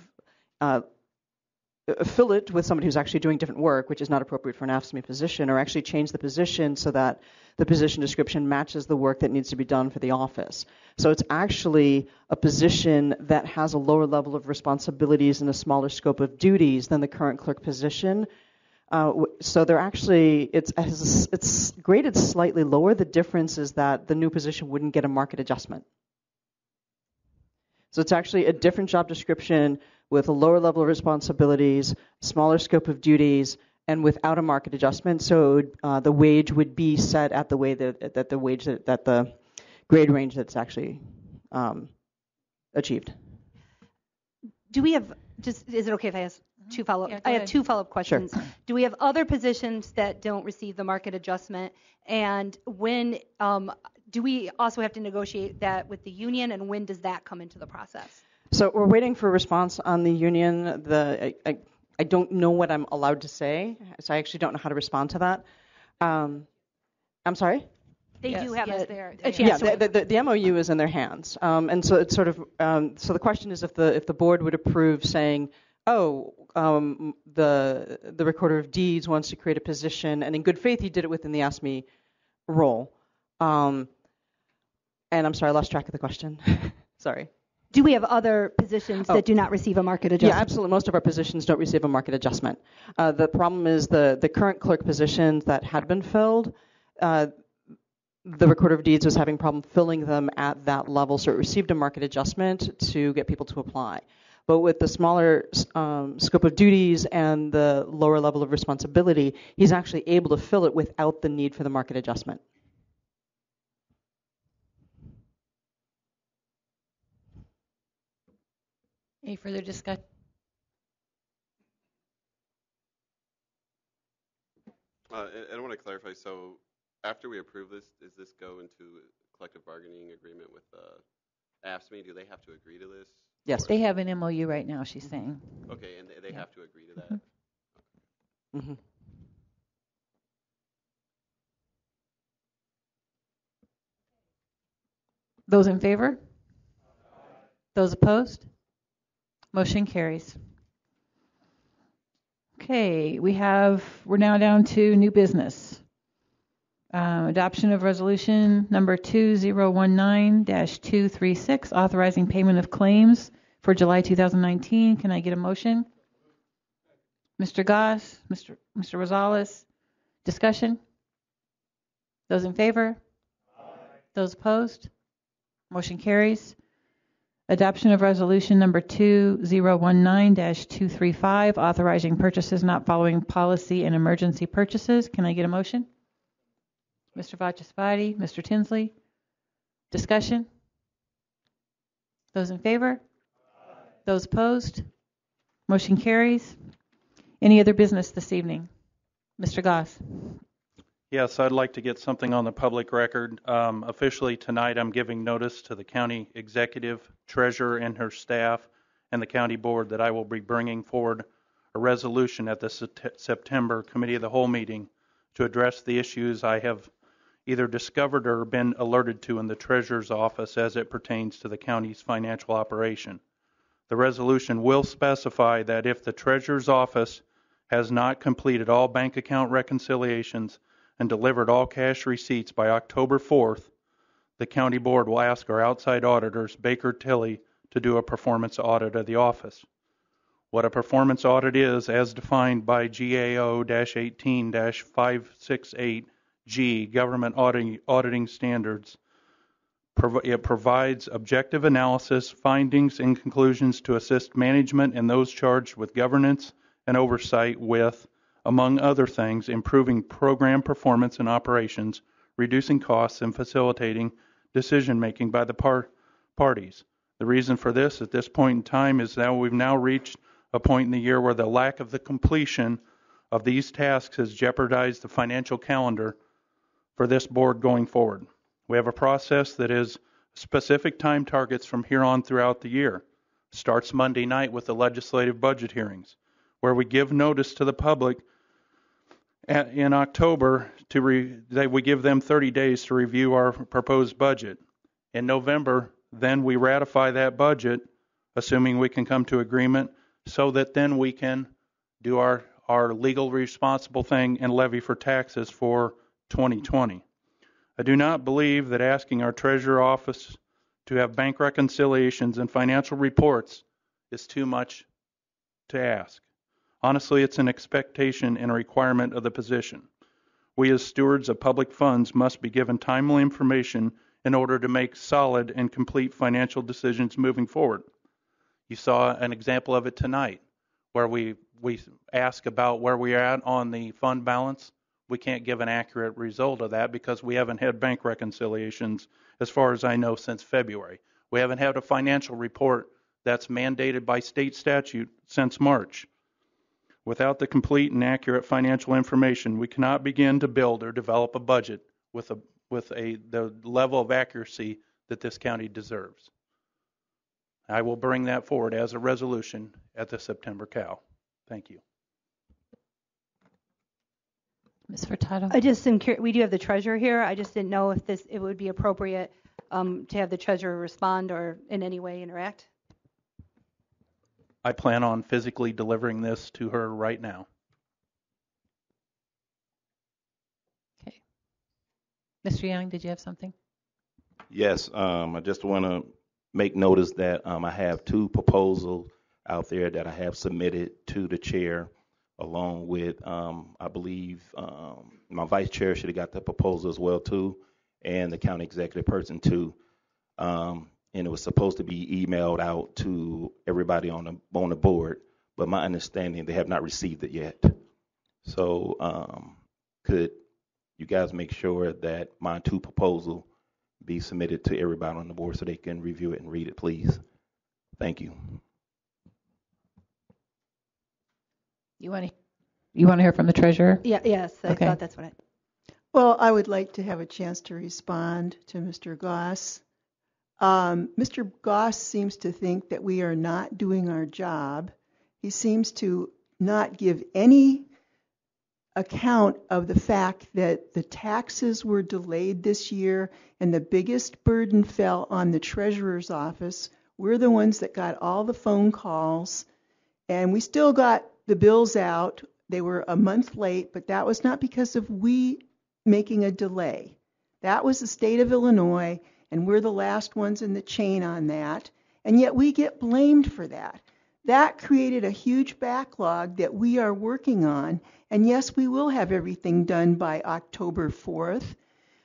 fill it with somebody who's actually doing different work, which is not appropriate for an AFSCME position, or actually change the position so that the position description matches the work that needs to be done for the office. So it's actually a position that has a lower level of responsibilities and a smaller scope of duties than the current clerk position. So they're actually, it's graded slightly lower. The difference is that the new position wouldn't get a market adjustment. So it's actually a different job description with a lower level of responsibilities, smaller scope of duties, and without a market adjustment. So the wage would be set at the way that the grade range that's actually achieved. Do we have is it okay if I ask 2 follow-up? Yeah, I have ahead. 2 follow-up questions. Sure. Do we have other positions that don't receive the market adjustment? And when do we also have to negotiate that with the union, and when does that come into the process? So we're waiting for a response on the union. I don't know what I'm allowed to say, so I actually don't know how to respond to that. I'm sorry? They do have a chance Yeah, to the MOU is in their hands, and so it's sort of so the question is if the board would approve saying, the recorder of deeds wants to create a position, and in good faith he did it within the ASME role. And I'm sorry, I lost track of the question. Sorry. Do we have other positions that do not receive a market adjustment? Yeah, absolutely. Most of our positions don't receive a market adjustment. The problem is the current clerk positions that had been filled, the recorder of deeds was having problem filling them at that level, so it received a market adjustment to get people to apply. But with the smaller scope of duties and the lower level of responsibility, he's actually able to fill it without the need for the market adjustment. Any further discussion? And I want to clarify, so after we approve this, does this go into collective bargaining agreement with AFSCME? Do they have to agree to this? Yes. They have an MOU right now, she's saying. Okay, and they have to agree to that? Mm-hmm. Those in favor? Those opposed? Motion carries. Okay, we're now down to new business. Adoption of resolution number 2019-236, authorizing payment of claims for July 2019. Can I get a motion? Mr. Goss, Mr. Rosales, discussion? Those in favor? Those opposed? Motion carries. Adoption of resolution number 2019-235, authorizing purchases not following policy and emergency purchases. Can I get a motion? Mr. Vachaspati, Mr. Tinsley, discussion? Those in favor? Those opposed? Motion carries. Any other business this evening? Mr. Goss. Yes, I'd like to get something on the public record. Officially tonight, I'm giving notice to the county executive, treasurer, and her staff, and the county board that I will be bringing forward a resolution at the September Committee of the Whole meeting to address the issues I have either discovered or been alerted to in the treasurer's office as it pertains to the county's financial operation. The resolution will specify that if the treasurer's office has not completed all bank account reconciliations and delivered all cash receipts by October 4th, the county board will ask our outside auditors, Baker Tilly, to do a performance audit of the office. What a performance audit is, as defined by GAO-18-568G, Government Auditing Standards, it provides objective analysis, findings, and conclusions to assist management and those charged with governance and oversight with, among other things, improving program performance and operations, reducing costs, and facilitating decision-making by the parties. The reason for this at this point in time is that we've now reached a point in the year where the lack of the completion of these tasks has jeopardized the financial calendar for this board going forward. We have a process that is specific time targets from here on throughout the year. Starts Monday night with the legislative budget hearings, where we give notice to the public in October we give them 30 days to review our proposed budget. In November, then we ratify that budget, assuming we can come to agreement, so that then we can do our legal responsible thing and levy for taxes for 2020. I do not believe that asking our treasurer office to have bank reconciliations and financial reports is too much to ask. Honestly, it's an expectation and a requirement of the position. We as stewards of public funds must be given timely information in order to make solid and complete financial decisions moving forward. You saw an example of it tonight, where we ask about where we are at on the fund balance. We can't give an accurate result of that because we haven't had bank reconciliations, as far as I know, since February. We haven't had a financial report that's mandated by state statute since March. Without the complete and accurate financial information, we cannot begin to build or develop a budget with the level of accuracy that this county deserves. I will bring that forward as a resolution at the September CAL. Thank you. Ms. Furtado. I just am curious. We do have the treasurer here. I just didn't know if it would be appropriate to have the treasurer respond or in any way interact. I plan on physically delivering this to her right now. Okay. Mr. Young, did you have something? Yes, I just want to make notice that I have two proposals out there that I have submitted to the chair, along with, I believe, my vice chair should have got the proposal as well too, and the county executive person too. And it was supposed to be emailed out to everybody on the board, but my understanding, they have not received it yet. So could you guys make sure that my two proposals be submitted to everybody on the board so they can review it and read it, please? Thank you. You want to hear from the treasurer? Yeah. Yes. I thought that's what I. Well, I would like to have a chance to respond to Mr. Goss. Mr. Goss seems to think that we are not doing our job. He seems to not give any account of the fact that the taxes were delayed this year and the biggest burden fell on the treasurer's office. We're the ones that got all the phone calls, and we still got the bills out. They were a month late, but that was not because of we making a delay. That was the state of Illinois, and we're the last ones in the chain on that, and yet we get blamed for that. That created a huge backlog that we are working on, and yes, we will have everything done by October 4th.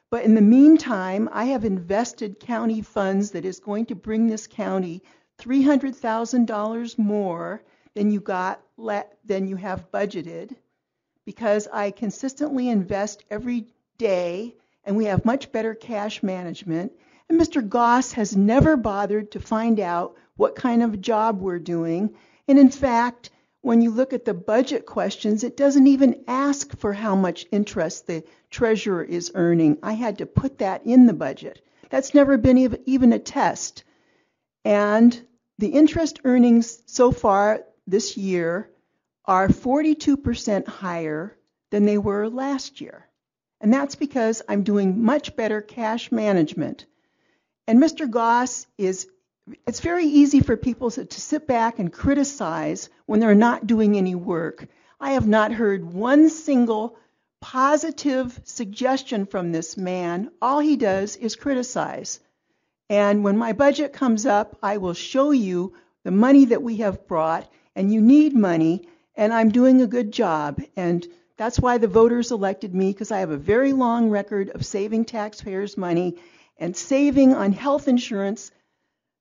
But in the meantime, I have invested county funds that is going to bring this county $300,000 more than you have budgeted, because I consistently invest every day, and we have much better cash management. And Mr. Goss has never bothered to find out what kind of job we're doing. And in fact, when you look at the budget questions, it doesn't even ask for how much interest the treasurer is earning. I had to put that in the budget. That's never been even a test. And the interest earnings so far this year are 42% higher than they were last year. And that's because I'm doing much better cash management. And Mr. Goss it's very easy for people to sit back and criticize when they're not doing any work. I have not heard one single positive suggestion from this man. All he does is criticize. And when my budget comes up, I will show you the money that we have brought, and you need money, and I'm doing a good job. And that's why the voters elected me, because I have a very long record of saving taxpayers' money and saving on health insurance.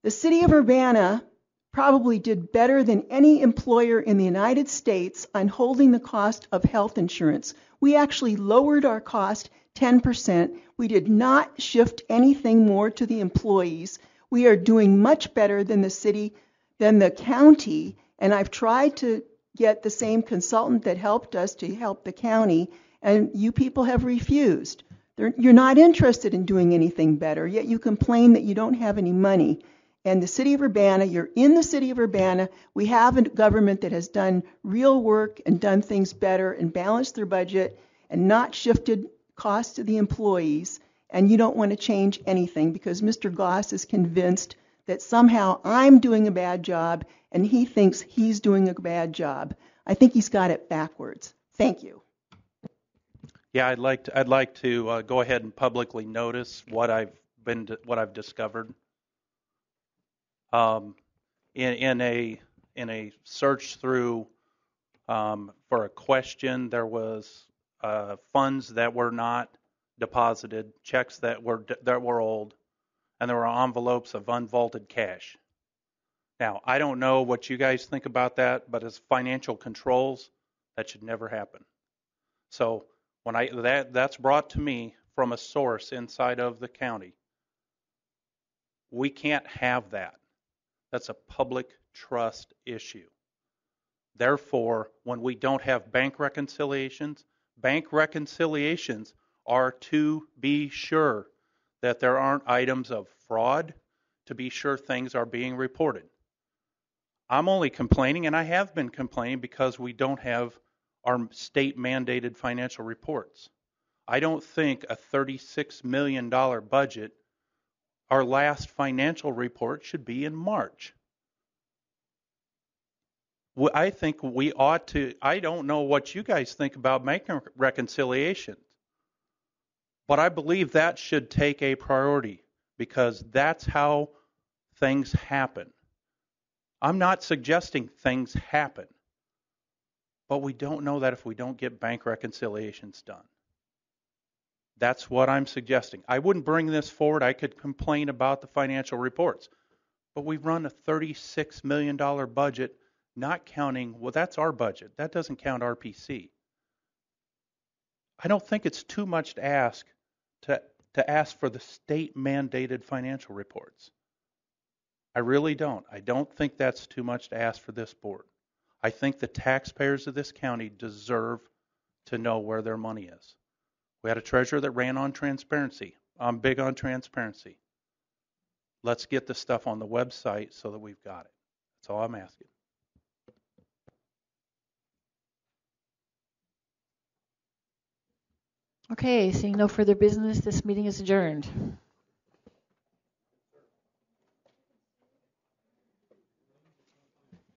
The city of Urbana probably did better than any employer in the United States on holding the cost of health insurance. We actually lowered our cost 10%. We did not shift anything more to the employees. We are doing much better than the county, and I've tried to get the same consultant that helped us to help the county, and you people have refused. You're not interested in doing anything better, yet you complain that you don't have any money. And the city of Urbana, you're in the city of Urbana. We have a government that has done real work and done things better and balanced their budget and not shifted costs to the employees. And you don't want to change anything because Mr. Goss is convinced that somehow I'm doing a bad job and he thinks he's doing a bad job. I think he's got it backwards. Thank you. Yeah, I'd like to go ahead and publicly notice what I've discovered. In a search through for a question, there was funds that were not deposited, checks that were old, and there were envelopes of unvaulted cash. Now, I don't know what you guys think about that, but as financial controls, that should never happen. So when that's brought to me from a source inside of the county, we can't have that. That's a public trust issue. Therefore, when we don't have bank reconciliations are to be sure that there aren't items of fraud, to be sure things are being reported. I'm only complaining, and I have been complaining, because we don't have our state-mandated financial reports. I don't think a $36 million budget, our last financial report should be in March. I think we ought to, I don't know what you guys think about making reconciliations, but I believe that should take a priority because that's how things happen. I'm not suggesting things happen, but we don't know that if we don't get bank reconciliations done. That's what I'm suggesting. I wouldn't bring this forward. I could complain about the financial reports, but we run a $36 million budget, not counting, well, that's our budget. That doesn't count RPC. I don't think it's too much to ask for the state-mandated financial reports. I really don't. I don't think that's too much to ask for this board. I think the taxpayers of this county deserve to know where their money is. We had a treasurer that ran on transparency. I'm big on transparency. Let's get the stuff on the website so that we've got it. That's all I'm asking. Okay, seeing no further business, this meeting is adjourned.